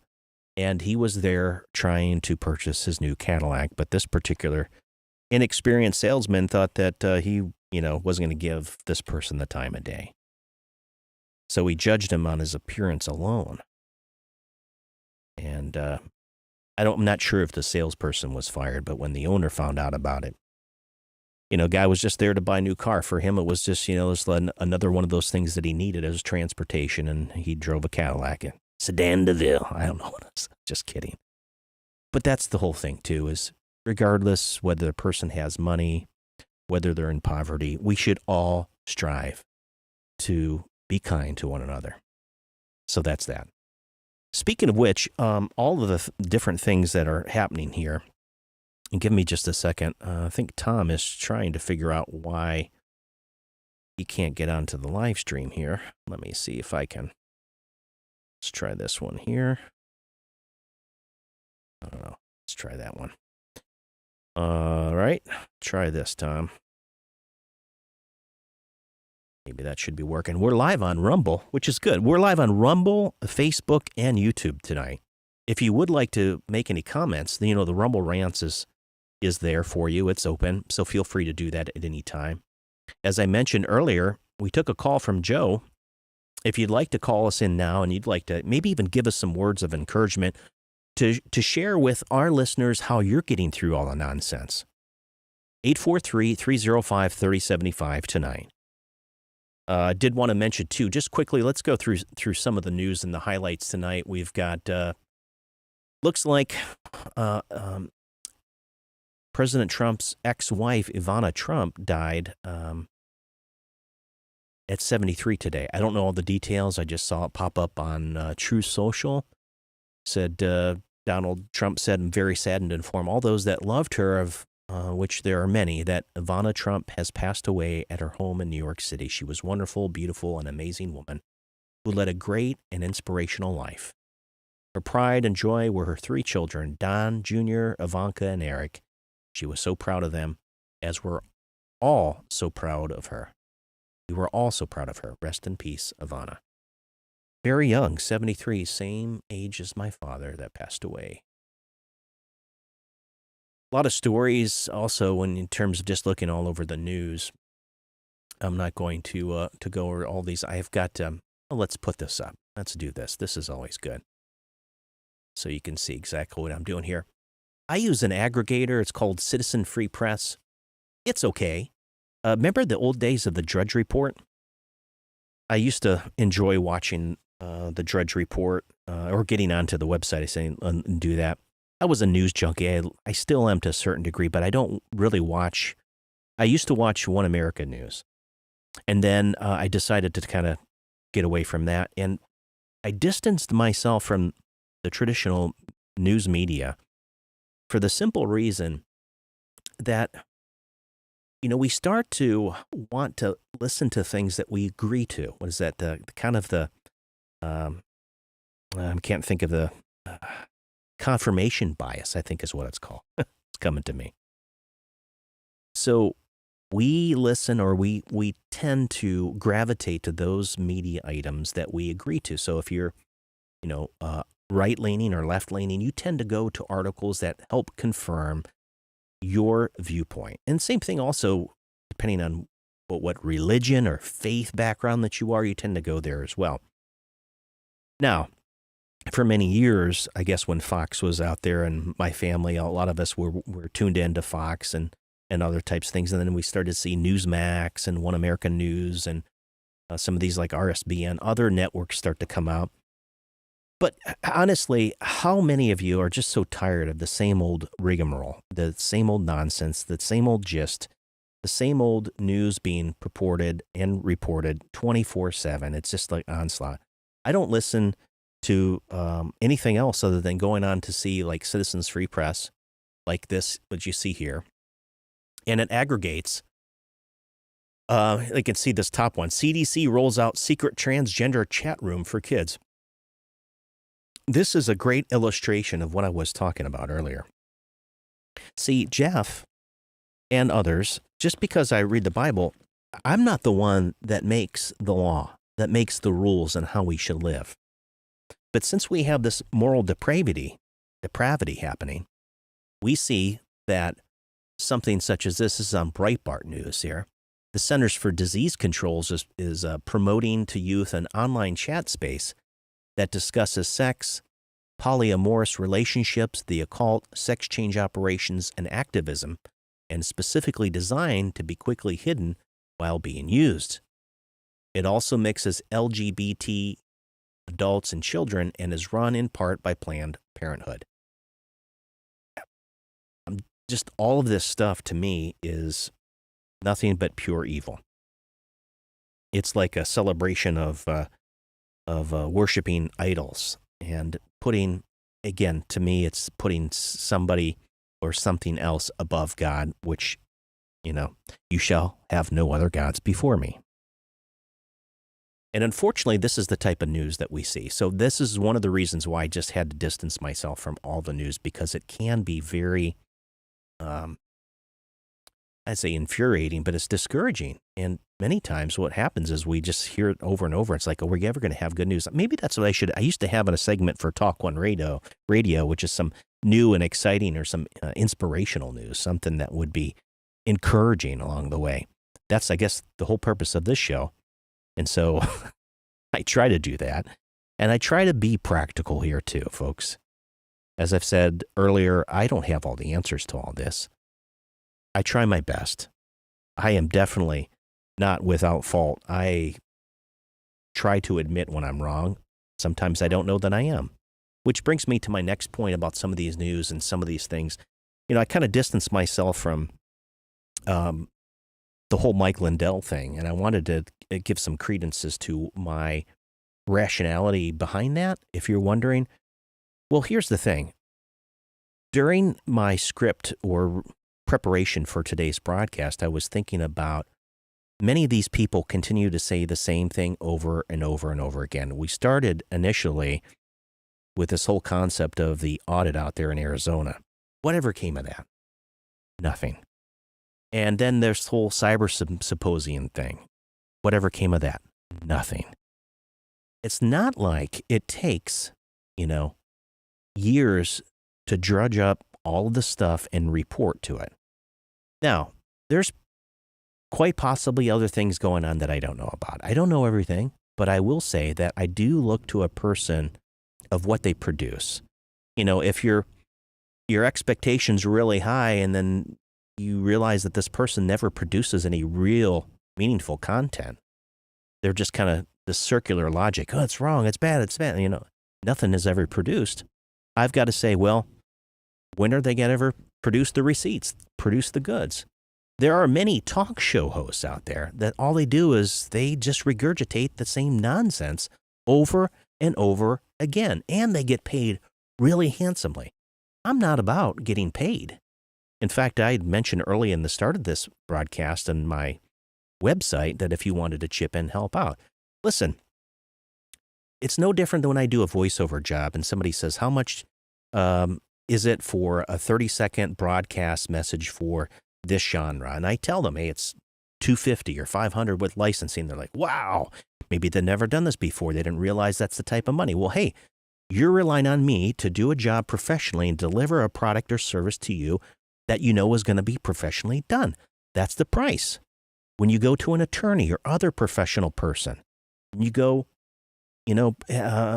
and he was there trying to purchase his new Cadillac. But this particular inexperienced salesman thought that he, wasn't going to give this person the time of day. So he judged him on his appearance alone. And I'm not sure if the salesperson was fired, but when the owner found out about it, guy was just there to buy a new car. For him, it was just, it was another one of those things that he needed as transportation, and he drove a Cadillac, a Sedan DeVille. I don't know what it was. Just kidding. But that's the whole thing, too, is regardless whether the person has money, whether they're in poverty, we should all strive to be kind to one another. So that's that. Speaking of which, all of the different things that are happening here, and give me just a second. I think Tom is trying to figure out why he can't get onto the live stream here. Let me see if I can. Let's try this one here. I don't know. Let's try that one. All right. Try this, Tom. Maybe that should be working. We're live on Rumble, which is good. We're live on Rumble, Facebook, and YouTube tonight. If you would like to make any comments, the Rumble Rants is there for you. It's open, so feel free to do that at any time. As I mentioned earlier, we took a call from Joe. If you'd like to call us in now and you'd like to maybe even give us some words of encouragement to share with our listeners how you're getting through all the nonsense. 843-305-3075 tonight. I did want to mention, too, just quickly, let's go through some of the news and the highlights tonight. We've got, looks like President Trump's ex-wife, Ivana Trump, died at 73 today. I don't know all the details. I just saw it pop up on True Social. Said Donald Trump said, "I'm very saddened to inform all those that loved her, of which there are many, that Ivana Trump has passed away at her home in New York City. She was wonderful, beautiful, and amazing woman who led a great and inspirational life. Her pride and joy were her 3 children, Don, Jr., Ivanka, and Eric. She was so proud of them, as we're all so proud of her. We were all so proud of her. Rest in peace, Ivana." Very young, 73, same age as my father that passed away. A lot of stories also in terms of just looking all over the news. I'm not going to go over all these. I've got, let's put this up. Let's do this. This is always good. So you can see exactly what I'm doing here. I use an aggregator. It's called Citizen Free Press. It's okay. Remember the old days of the Drudge Report? I used to enjoy watching the Drudge Report or getting onto the website, I say, and do that. I was a news junkie. I still am to a certain degree, but I don't really watch. I used to watch One America News. And then I decided to kind of get away from that. And I distanced myself from the traditional news media for the simple reason that, we start to want to listen to things that we agree to. What is that? I can't think of the confirmation bias, I think is what it's called. It's coming to me. So we listen, or we tend to gravitate to those media items that we agree to. So if you're, right-leaning or left-leaning, you tend to go to articles that help confirm your viewpoint. And same thing also, depending on what religion or faith background that you are, you tend to go there as well. Now, for many years, I guess when Fox was out there, and my family, a lot of us were tuned into Fox and other types of things. And then we started to see Newsmax and One American News and some of these like RSBN, other networks start to come out. But honestly, how many of you are just so tired of the same old rigmarole, the same old nonsense, the same old gist, the same old news being purported and reported 24/7? It's just like onslaught. I don't listen to anything else other than going on to see like Citizens Free Press, like this, what you see here. And it aggregates. You can see this top one. CDC rolls out secret transgender chat room for kids. This is a great illustration of what I was talking about earlier. See, Jeff and others, just because I read the Bible, I'm not the one that makes the law, that makes the rules on how we should live. But since we have this moral depravity happening, we see that something such as this is on Breitbart News here. The Centers for Disease Control is promoting to youth an online chat space that discusses sex, polyamorous relationships, the occult, sex change operations, and activism, and specifically designed to be quickly hidden while being used. It also mixes LGBT adults and children and is run in part by Planned Parenthood. Just all of this stuff to me is nothing but pure evil. It's like a celebration of worshiping idols. and putting, again, to me, it's putting somebody or something else above God, which, you shall have no other gods before me. And unfortunately, this is the type of news that we see. So this is one of the reasons why I just had to distance myself from all the news, because it can be very, I'd say infuriating, but it's discouraging. And many times what happens is we just hear it over and over. It's like, are we ever going to have good news? Maybe that's what I used to have in a segment for Talk One Radio, which is some new and exciting or some inspirational news, something that would be encouraging along the way. That's, I guess, the whole purpose of this show. And so I try to do that. And I try to be practical here too, folks. As I've said earlier, I don't have all the answers to all this. I try my best. I am definitely not without fault. I try to admit when I'm wrong. Sometimes I don't know that I am. Which brings me to my next point about some of these news and some of these things. I kind of distanced myself from the whole Mike Lindell thing, and I wanted to give some credences to my rationality behind that, if you're wondering. Well, here's the thing. During my script or preparation for today's broadcast, I was thinking about many of these people continue to say the same thing over and over and over again. We started initially with this whole concept of the audit out there in Arizona. Whatever came of that? Nothing. And then there's the whole cyber symposium thing. Whatever came of that? Nothing. It's not like it takes, years to drudge up all of the stuff and report to it. Now, there's quite possibly other things going on that I don't know about. I don't know everything, but I will say that I do look to a person of what they produce. If your expectation's really high and then you realize that this person never produces any real meaningful content, they're just kind of the circular logic. Oh, it's wrong. It's bad. It's bad. Nothing is ever produced. I've got to say, well, when are they going to ever produce the receipts, produce the goods? There are many talk show hosts out there that all they do is they just regurgitate the same nonsense over and over again, and they get paid really handsomely. I'm not about getting paid. In fact, I mentioned early in the start of this broadcast on my website that if you wanted to chip in, help out. Listen, it's no different than when I do a voiceover job and somebody says, how much is it for a 30-second broadcast message for this genre? And I tell them, hey, it's $250 or $500 with licensing. They're like, wow, maybe they've never done this before. They didn't realize that's the type of money. Well, hey, you're relying on me to do a job professionally and deliver a product or service to you that you know is going to be professionally done. That's the price. When you go to an attorney or other professional person, you go,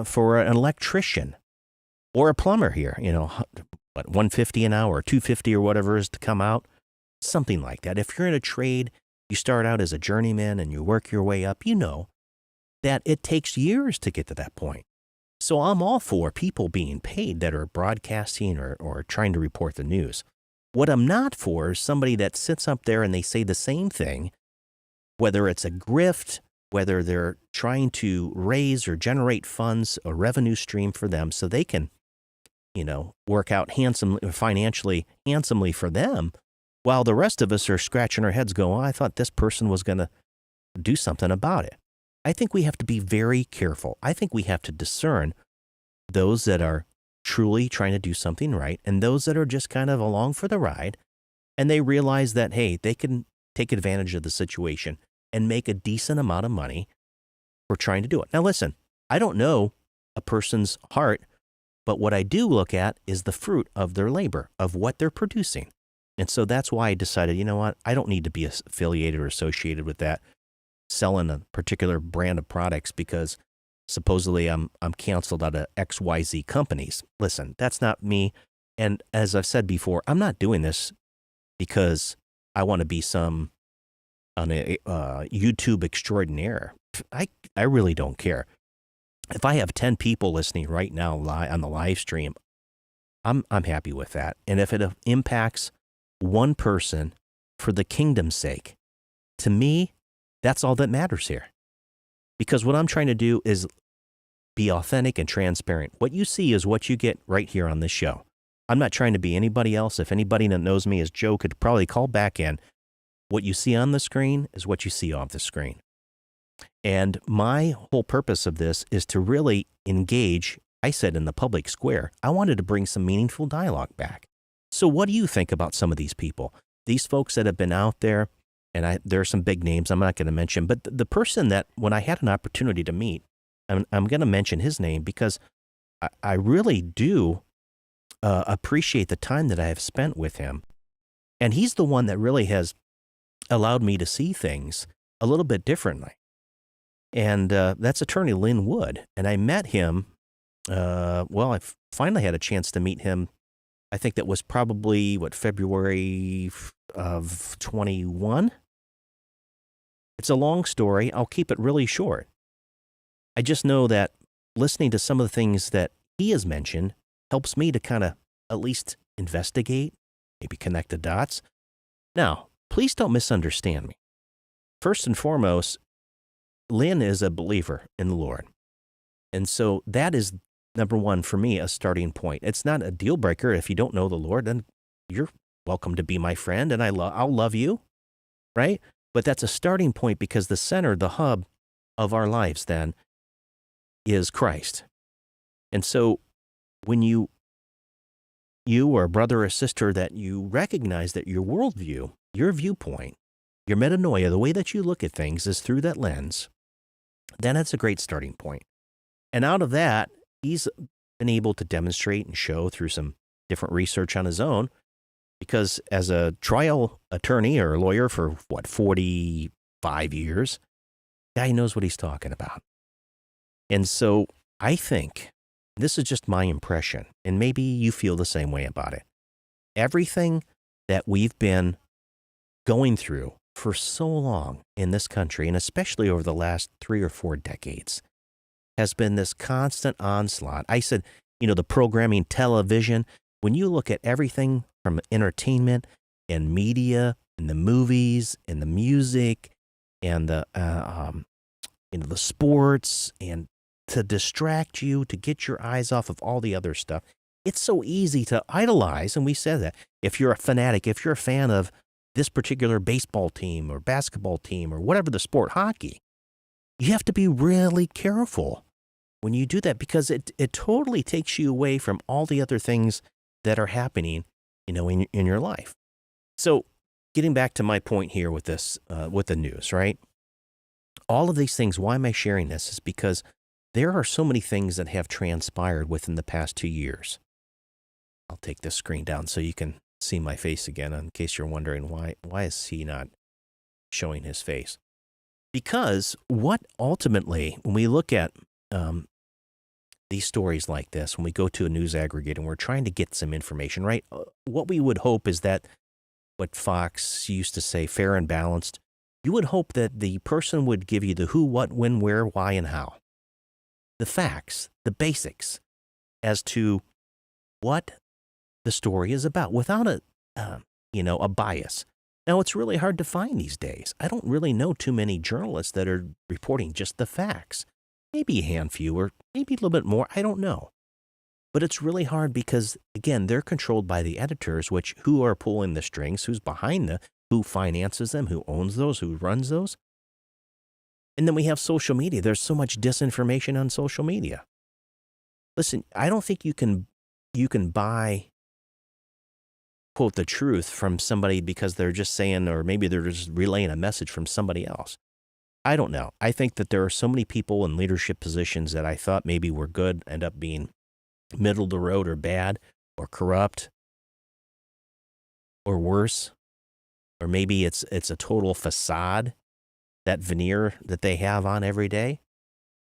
for an electrician or a plumber here, what, $150 an hour, $250 or whatever is to come out, something like that. If you're in a trade, you start out as a journeyman and you work your way up, that it takes years to get to that point. So I'm all for people being paid that are broadcasting or trying to report the news. What I'm not for is somebody that sits up there and they say the same thing, whether it's a grift, whether they're trying to raise or generate funds, a revenue stream for them so they can, work out financially handsomely for them, while the rest of us are scratching our heads going, I thought this person was going to do something about it. I think we have to be very careful. I think we have to discern those that are truly trying to do something right and those that are just kind of along for the ride, and they realize that, hey, they can take advantage of the situation and make a decent amount of money for trying to do it. Now, listen, I don't know a person's heart, but what I do look at is the fruit of their labor, of what they're producing. And so that's why I decided, you know what, I don't need to be affiliated or associated with that, selling a particular brand of products because supposedly I'm canceled out of XYZ companies. Listen, that's not me. And as I've said before, I'm not doing this because I want to be some YouTube extraordinaire. I really don't care. If I have 10 people listening right now on the live stream, I'm happy with that. And if it impacts one person for the kingdom's sake, to me, that's all that matters here. Because what I'm trying to do is be authentic and transparent. What you see is what you get right here on this show. I'm not trying to be anybody else. If anybody that knows me as Joe could probably call back in, what you see on the screen is what you see off the screen. And my whole purpose of this is to really engage. I said in the public square, I wanted to bring some meaningful dialogue back. So what do you think about some of these people? These folks that have been out there, and there are some big names I'm not going to mention, but the person that when I had an opportunity to meet, I'm going to mention his name because I really do appreciate the time that I have spent with him. And he's the one that really has allowed me to see things a little bit differently. And that's attorney Lynn Wood. And I met him, I finally had a chance to meet him. I think that was probably, February of 21? It's a long story. I'll keep it really short. I just know that listening to some of the things that he has mentioned helps me to kind of at least investigate, maybe connect the dots. Now, please don't misunderstand me. First and foremost, Lynn is a believer in the Lord. And so that is, number one, for me, a starting point. It's not a deal breaker. If you don't know the Lord, then you're welcome to be my friend, and I'll love you, right? But that's a starting point because the center, the hub of our lives then is Christ. And so when you or a brother or sister that you recognize that your worldview, your viewpoint, your metanoia, the way that you look at things is through that lens, then that's a great starting point. And out of that, he's been able to demonstrate and show through some different research on his own, because as a trial attorney or lawyer for 45 years, guy knows what he's talking about. And so I think this is just my impression, and maybe you feel the same way about it. Everything that we've been going through for so long in this country, and especially over the last 3 or 4 decades, has been this constant onslaught. I said, the programming, television, when you look at everything from entertainment and media and the movies and the music and the sports, and to distract you, to get your eyes off of all the other stuff, it's so easy to idolize. And we said that if you're a fanatic, if you're a fan of this particular baseball team or basketball team or whatever the sport, hockey, you have to be really careful when you do that, because it totally takes you away from all the other things that are happening, in your life. So getting back to my point here with this, with the news, right? All of these things, why am I sharing this? Is because there are so many things that have transpired within the past 2 years. I'll take this screen down so you can see my face again, in case you're wondering why is he not showing his face? Because what ultimately, when we look at these stories like this, when we go to a news aggregator and we're trying to get some information, right? What we would hope is that what Fox used to say, fair and balanced, you would hope that the person would give you the who, what, when, where, why, and how. The facts, the basics as to what the story is about without a bias. Now, it's really hard to find these days. I don't really know too many journalists that are reporting just the facts. Maybe a handful, or maybe a little bit more. I don't know. But it's really hard because, again, they're controlled by the editors, who are pulling the strings, who's behind who finances them, who owns those, who runs those. And then we have social media. There's so much disinformation on social media. Listen, I don't think you can buy, quote, the truth from somebody because they're just saying, or maybe they're just relaying a message from somebody else. I don't know. I think that there are so many people in leadership positions that I thought maybe were good end up being middle of the road or bad or corrupt or worse. Or maybe it's a total facade, that veneer that they have on every day.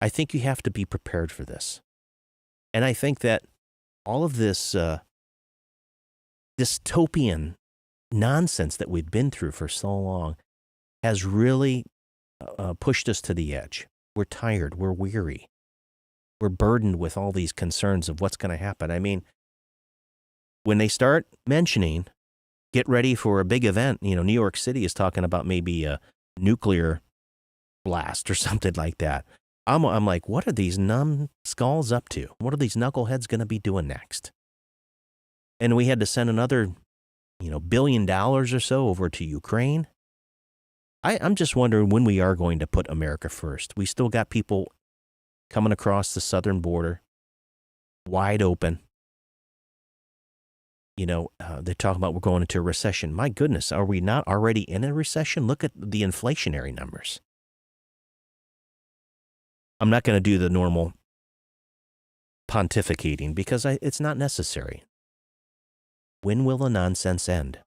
I think you have to be prepared for this. And I think that all of this dystopian nonsense that we've been through for so long has really pushed us to the edge. We're tired. We're weary. We're burdened with all these concerns of what's going to happen. I mean, when they start mentioning, get ready for a big event, New York City is talking about maybe a nuclear blast or something like that. I'm like, what are these numbskulls up to? What are these knuckleheads going to be doing next? And we had to send another, $1 billion or so over to Ukraine. I'm just wondering when we are going to put America first. We still got people coming across the southern border, wide open. They're talking about we're going into a recession. My goodness, are we not already in a recession? Look at the inflationary numbers. I'm not going to do the normal pontificating because it's not necessary. When will the nonsense end?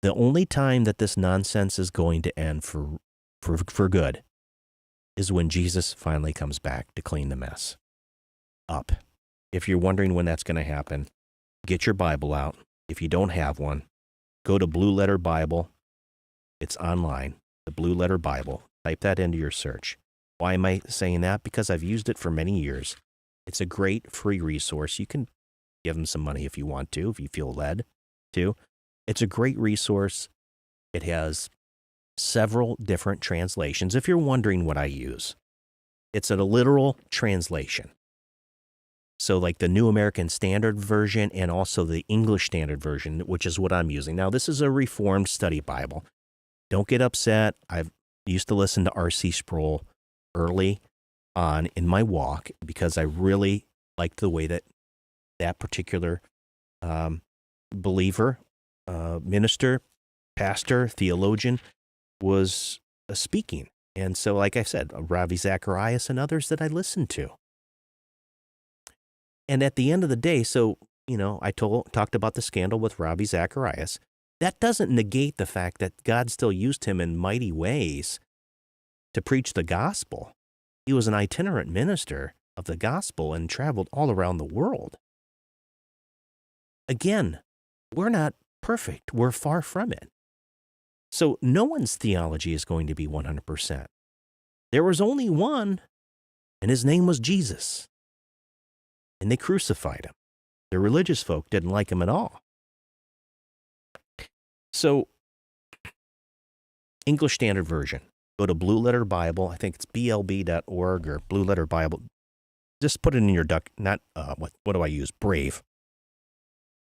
The only time that this nonsense is going to end for good is when Jesus finally comes back to clean the mess up. If you're wondering when that's going to happen, get your Bible out. If you don't have one, go to Blue Letter Bible. It's online, the Blue Letter Bible. Type that into your search. Why am I saying that? Because I've used it for many years. It's a great free resource. You can give them some money if you want to, if you feel led to. It's a great resource. It has several different translations. If you're wondering what I use, it's a literal translation. So like the New American Standard Version and also the English Standard Version, which is what I'm using. Now, this is a Reformed Study Bible. Don't get upset. I've used to listen to R.C. Sproul early on in my walk because I really liked the way that particular believer, minister, pastor, theologian was speaking. And so, like I said, Ravi Zacharias and others that I listened to. And at the end of the day, so, I talked about the scandal with Ravi Zacharias. That doesn't negate the fact that God still used him in mighty ways to preach the gospel. He was an itinerant minister of the gospel and traveled all around the world. Again, we're not perfect. We're far from it. So no one's theology is going to be 100%. There was only one, and his name was Jesus. And they crucified him. The religious folk didn't like him at all. So, English Standard Version. Go to Blue Letter Bible. I think it's blb.org or Blue Letter Bible. Just put it in your what do I use? Brave.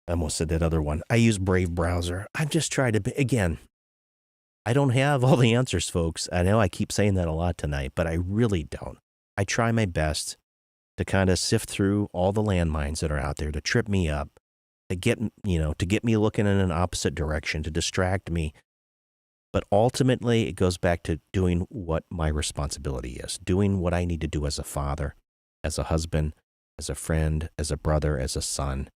I almost said that other one. I use Brave browser. I'm just trying to, again, I don't have all the answers, folks. I know I keep saying that a lot tonight, but I really don't. I try my best to kind of sift through all the landmines that are out there to trip me up, to get me looking in an opposite direction, to distract me. But ultimately, it goes back to doing what my responsibility is, doing what I need to do as a father, as a husband, as a friend, as a brother, as a son.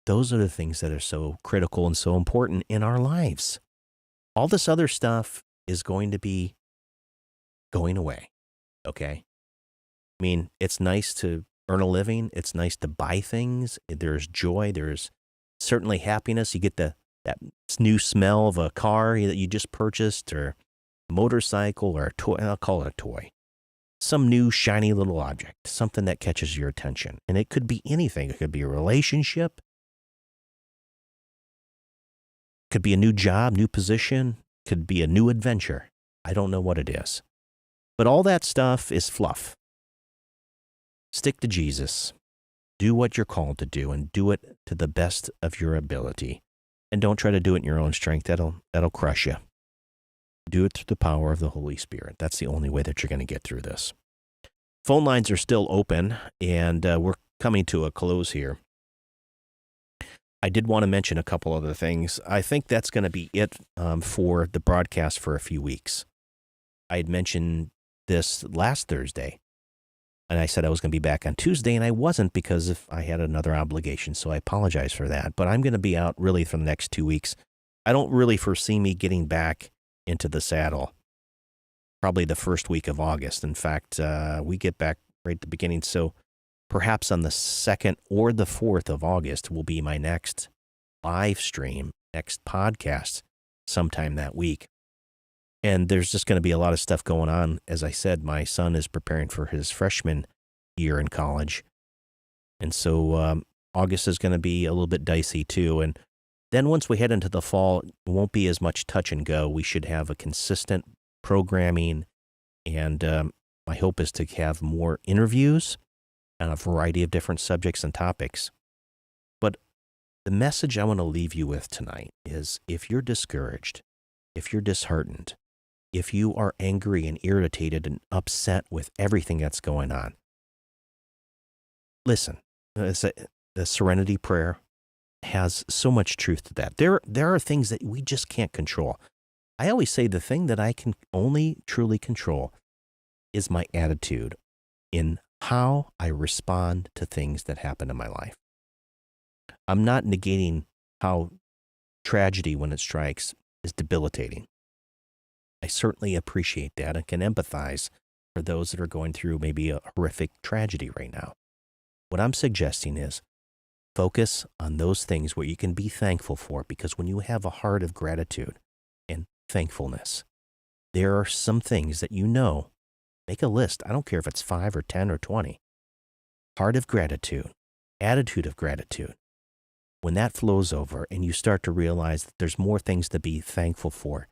Those are the things that are so critical and so important in our lives. All this other stuff is going to be going away, okay? I mean, it's nice to earn a living. It's nice to buy things. There's joy. There's certainly happiness. You get that new smell of a car that you just purchased or a motorcycle or a toy. I'll call it a toy. Some new shiny little object, something that catches your attention. And it could be anything. It could be a relationship. Could be a new job, new position. Could be a new adventure. I don't know what it is. But all that stuff is fluff. Stick to Jesus. Do what you're called to do and do it to the best of your ability. And don't try to do it in your own strength. That'll crush you. Do it through the power of the Holy Spirit. That's the only way that you're going to get through this. Phone lines are still open, and we're coming to a close here. I did want to mention a couple other things. I think that's going to be it for the broadcast for a few weeks. I had mentioned this last Thursday, and I said I was going to be back on Tuesday, and I wasn't because I had another obligation, so I apologize for that. But I'm going to be out really for the next 2 weeks. I don't really foresee me getting back into the saddle probably the first week of August. In fact, we get back right at the beginning, so perhaps on the 2nd or the 4th of August will be my next live stream, next podcast sometime that week. And there's just going to be a lot of stuff going on. As I said, my son is preparing for his freshman year in college. And so August is going to be a little bit dicey too. And then once we head into the fall, it won't be as much touch and go. We should have a consistent programming and My hope is to have more interviews on a variety of different subjects and topics. But the message I want to leave you with tonight is, if you're discouraged, if you're disheartened, if you are angry and irritated and upset with everything that's going on, listen, the Serenity Prayer has so much truth to that. There are things that we just can't control. I always say the thing that I can only truly control is my attitude in how I respond to things that happen in my life. I'm not negating how tragedy, when it strikes, is debilitating. I certainly appreciate that and can empathize for those that are going through maybe a horrific tragedy right now. What I'm suggesting is focus on those things where you can be thankful for, because when you have a heart of gratitude and thankfulness, there are some things that make a list. I don't care if it's 5 or 10 or 20. Heart of gratitude, attitude of gratitude. When that flows over and you start to realize that there's more things to be thankful for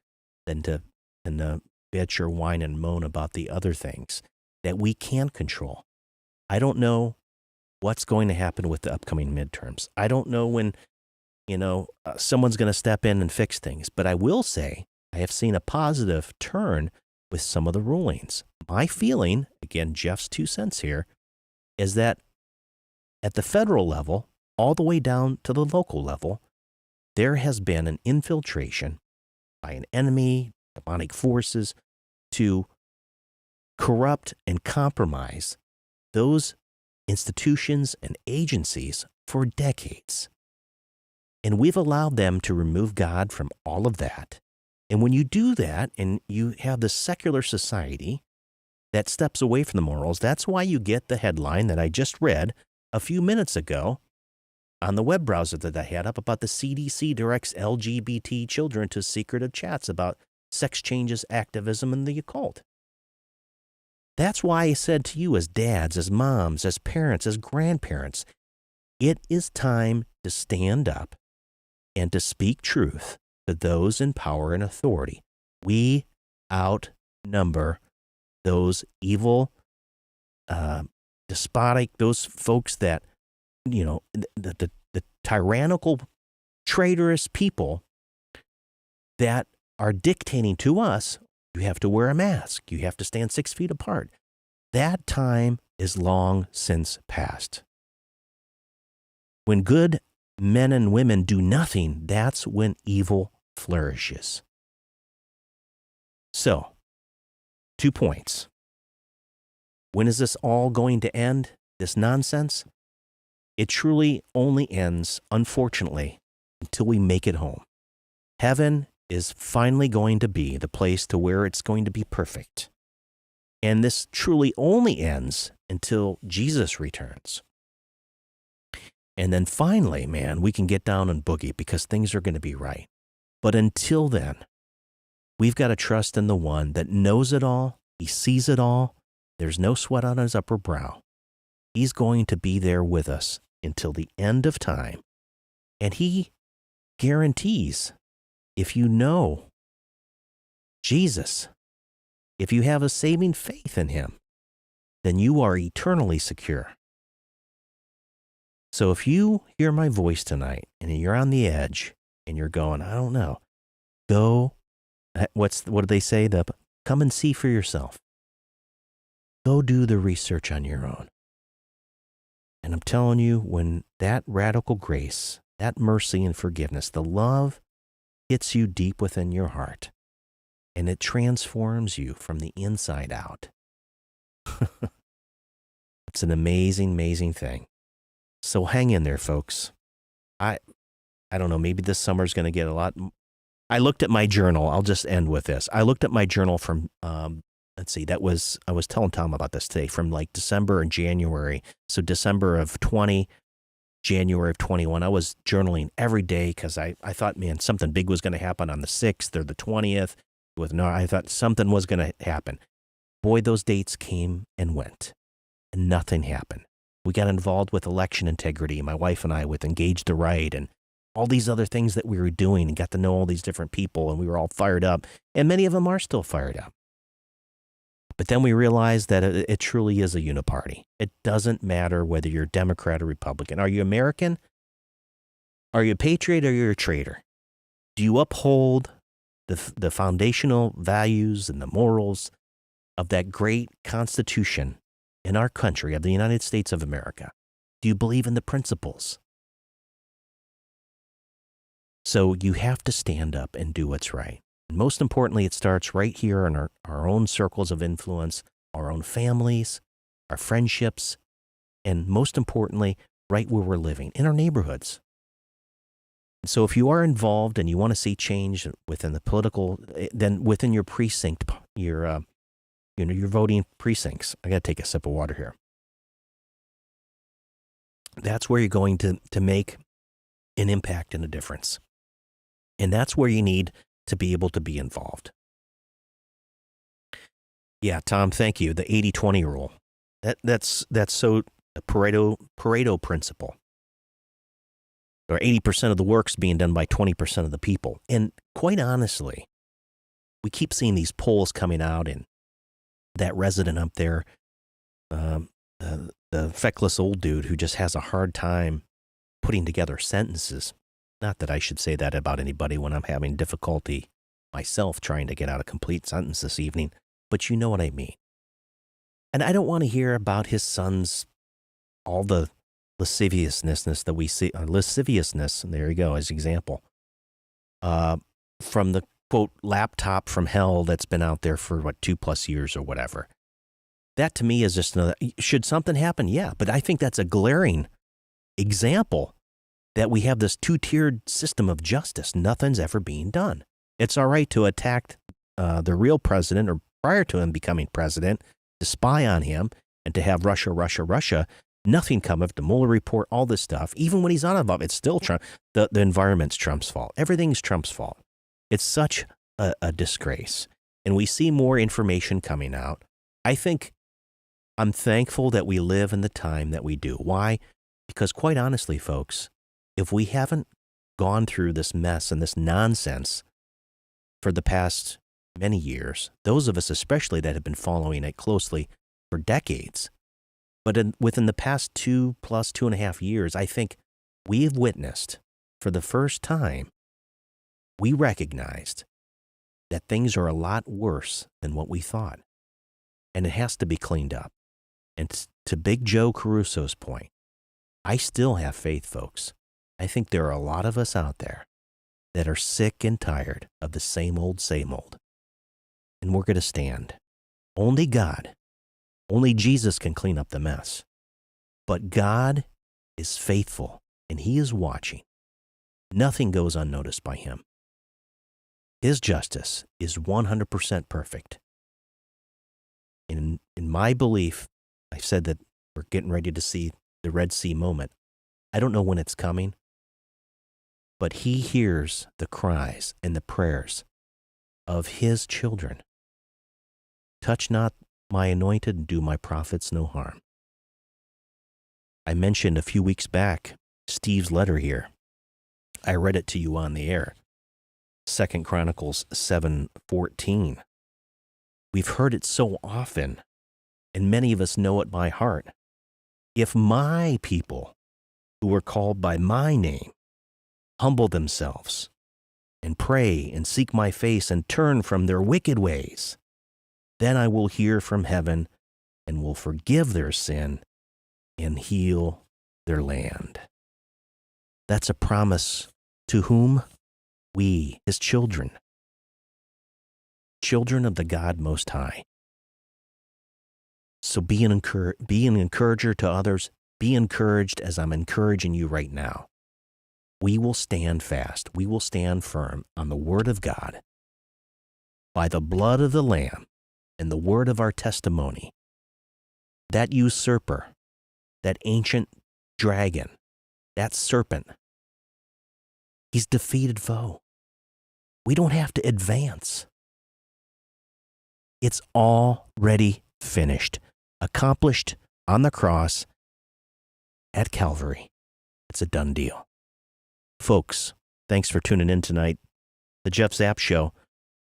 than to bitch or whine and moan about the other things that we can't control. I don't know what's going to happen with the upcoming midterms. I don't know when, someone's going to step in and fix things. But I will say I have seen a positive turn with some of the rulings. My feeling, again, Jeff's 2 cents here, is that at the federal level, all the way down to the local level, there has been an infiltration by an enemy, demonic forces, to corrupt and compromise those institutions and agencies for decades. And we've allowed them to remove God from all of that. And when you do that and you have the secular society that steps away from the morals, that's why you get the headline that I just read a few minutes ago on the web browser that I had up about the CDC directs LGBT children to secretive chats about sex changes, activism, and the occult. That's why I said to you, as dads, as moms, as parents, as grandparents, it is time to stand up and to speak truth to those in power and authority. We outnumber those evil, despotic, those folks that, the tyrannical, traitorous people that are dictating to us. You have to wear a mask. You have to stand 6 feet apart. That time is long since past. When good men and women do nothing, that's when evil flourishes. So, 2 points. When is this all going to end, this nonsense? It truly only ends, unfortunately, until we make it home. Heaven is finally going to be the place to where it's going to be perfect. And this truly only ends until Jesus returns. And then finally, man, we can get down and boogie because things are going to be right. But until then, we've got to trust in the one that knows it all. He sees it all. There's no sweat on his upper brow. He's going to be there with us until the end of time. And he guarantees, if you know Jesus, if you have a saving faith in him, then you are eternally secure. So if you hear my voice tonight and you're on the edge and you're going, I don't know, go, what do they say? Come and see for yourself. Go do the research on your own. And I'm telling you, when that radical grace, that mercy and forgiveness, the love hits you deep within your heart, and it transforms you from the inside out. It's an amazing, amazing thing. So hang in there, folks. I don't know, maybe this summer's going to get a lot. I looked at my journal. I'll just end with this. I looked at my journal from, I was telling Tom about this today, from like December and January. So December of 20, January of 21, I was journaling every day because I thought, man, something big was going to happen on the 6th or the 20th. I thought something was going to happen. Boy, those dates came and went, and nothing happened. We got involved with election integrity, my wife and I, with Engage the Right and all these other things that we were doing, and got to know all these different people, and we were all fired up, and many of them are still fired up. But then we realize that it truly is a uniparty. It doesn't matter whether you're Democrat or Republican. Are you American? Are you a patriot or are you a traitor? Do you uphold the foundational values and the morals of that great Constitution in our country, of the United States of America? Do you believe in the principles? So you have to stand up and do what's right. And most importantly, it starts right here in our own circles of influence, our own families, our friendships, and most importantly, right where we're living, in our neighborhoods. So if you are involved and you want to see change within the political, then within your precinct, your voting precincts. I got to take a sip of water here. That's where you're going to make an impact and a difference. And that's where you need to be able to be involved. Yeah, Tom, thank you. The 80-20 rule. That's so the Pareto principle. Or 80% of the work's being done by 20% of the people. And quite honestly, we keep seeing these polls coming out, and that resident up there, the feckless old dude who just has a hard time putting together sentences. Not that I should say that about anybody when I'm having difficulty myself trying to get out a complete sentence this evening, but you know what I mean. And I don't want to hear about his son's, all the lasciviousness that we see, lasciviousness, and there you go, as example, from the, quote, laptop from hell that's been out there for, 2+ years or whatever. That to me is just another, should something happen? Yeah, but I think that's a glaring example that we have this two-tiered system of justice. Nothing's ever being done. It's all right to attack the real president or prior to him becoming president, to spy on him and to have Russia. Nothing come of the Mueller report, all this stuff. Even when he's on above, it's still Trump. The environment's Trump's fault. Everything's Trump's fault. It's such a disgrace. And we see more information coming out. I think I'm thankful that we live in the time that we do. Why? Because quite honestly, folks, if we haven't gone through this mess and this nonsense for the past many years, those of us especially that have been following it closely for decades, but within the past 2.5 years, I think we've witnessed for the first time, we recognized that things are a lot worse than what we thought. And it has to be cleaned up. And to Big Joe Caruso's point, I still have faith, folks. I think there are a lot of us out there that are sick and tired of the same old. And we're going to stand. Only God, only Jesus can clean up the mess. But God is faithful, and He is watching. Nothing goes unnoticed by Him. His justice is 100% perfect. In my belief, I said that we're getting ready to see the Red Sea moment. I don't know when it's coming, but He hears the cries and the prayers of His children. Touch not my anointed and do my prophets no harm. I mentioned a few weeks back Steve's letter here. I read it to you on the air. 2 Chronicles 7:14. We've heard it so often, and many of us know it by heart. If my people, who are called by my name, humble themselves and pray and seek my face and turn from their wicked ways, then I will hear from heaven and will forgive their sin and heal their land. That's a promise to whom? We, His children. Children of the God Most High. So be an encourager to others. Be encouraged as I'm encouraging you right now. We will stand fast. We will stand firm on the Word of God. By the blood of the Lamb and the word of our testimony, that usurper, that ancient dragon, that serpent, he's defeated foe. We don't have to advance. It's already finished, accomplished on the cross at Calvary. It's a done deal. Folks, thanks for tuning in tonight. The Jeff Zapp Show.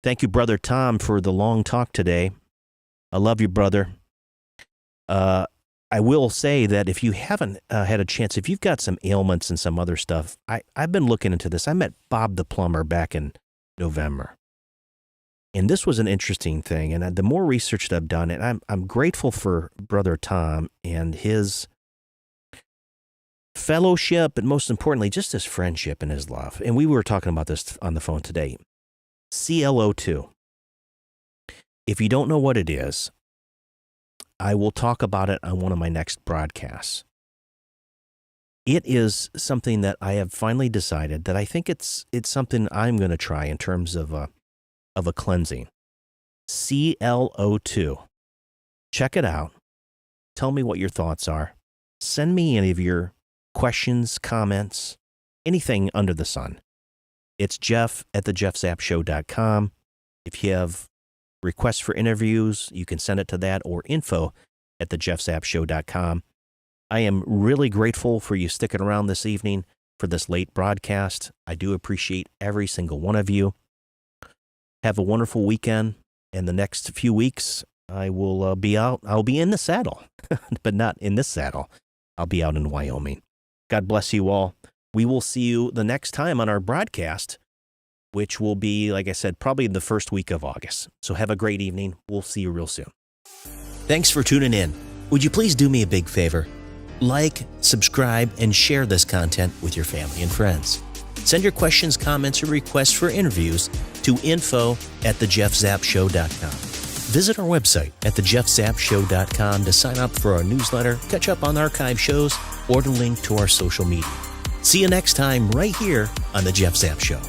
Thank you, Brother Tom, for the long talk today. I love you, brother. I will say that if you haven't had a chance, if you've got some ailments and some other stuff, I've been looking into this. I met Bob the plumber back in November. And this was an interesting thing. And the more research that I've done, and I'm grateful for Brother Tom and his fellowship, but most importantly, just his friendship and his love. And we were talking about this on the phone today. ClO2. If you don't know what it is, I will talk about it on one of my next broadcasts. It is something that I have finally decided that I think it's something I'm going to try in terms of a cleansing. ClO2. Check it out. Tell me what your thoughts are. Send me any of your questions, comments, anything under the sun. It's jeff@thejeffzappshow.com. If you have requests for interviews, you can send it to that, or info@thejeffzappshow.com. I am really grateful for you sticking around this evening for this late broadcast. I do appreciate every single one of you. Have a wonderful weekend. In the next few weeks, I will be out. I'll be in the saddle, but not in this saddle. I'll be out in Wyoming. God bless you all. We will see you the next time on our broadcast, which will be, like I said, probably the first week of August. So have a great evening. We'll see you real soon. Thanks for tuning in. Would you please do me a big favor? Like, subscribe, and share this content with your family and friends. Send your questions, comments, or requests for interviews to info@thejeffzappshow.com. Visit our website at thejeffzappshow.com to sign up for our newsletter, catch up on archive shows, or to link to our social media. See you next time right here on The Jeff Zapp Show.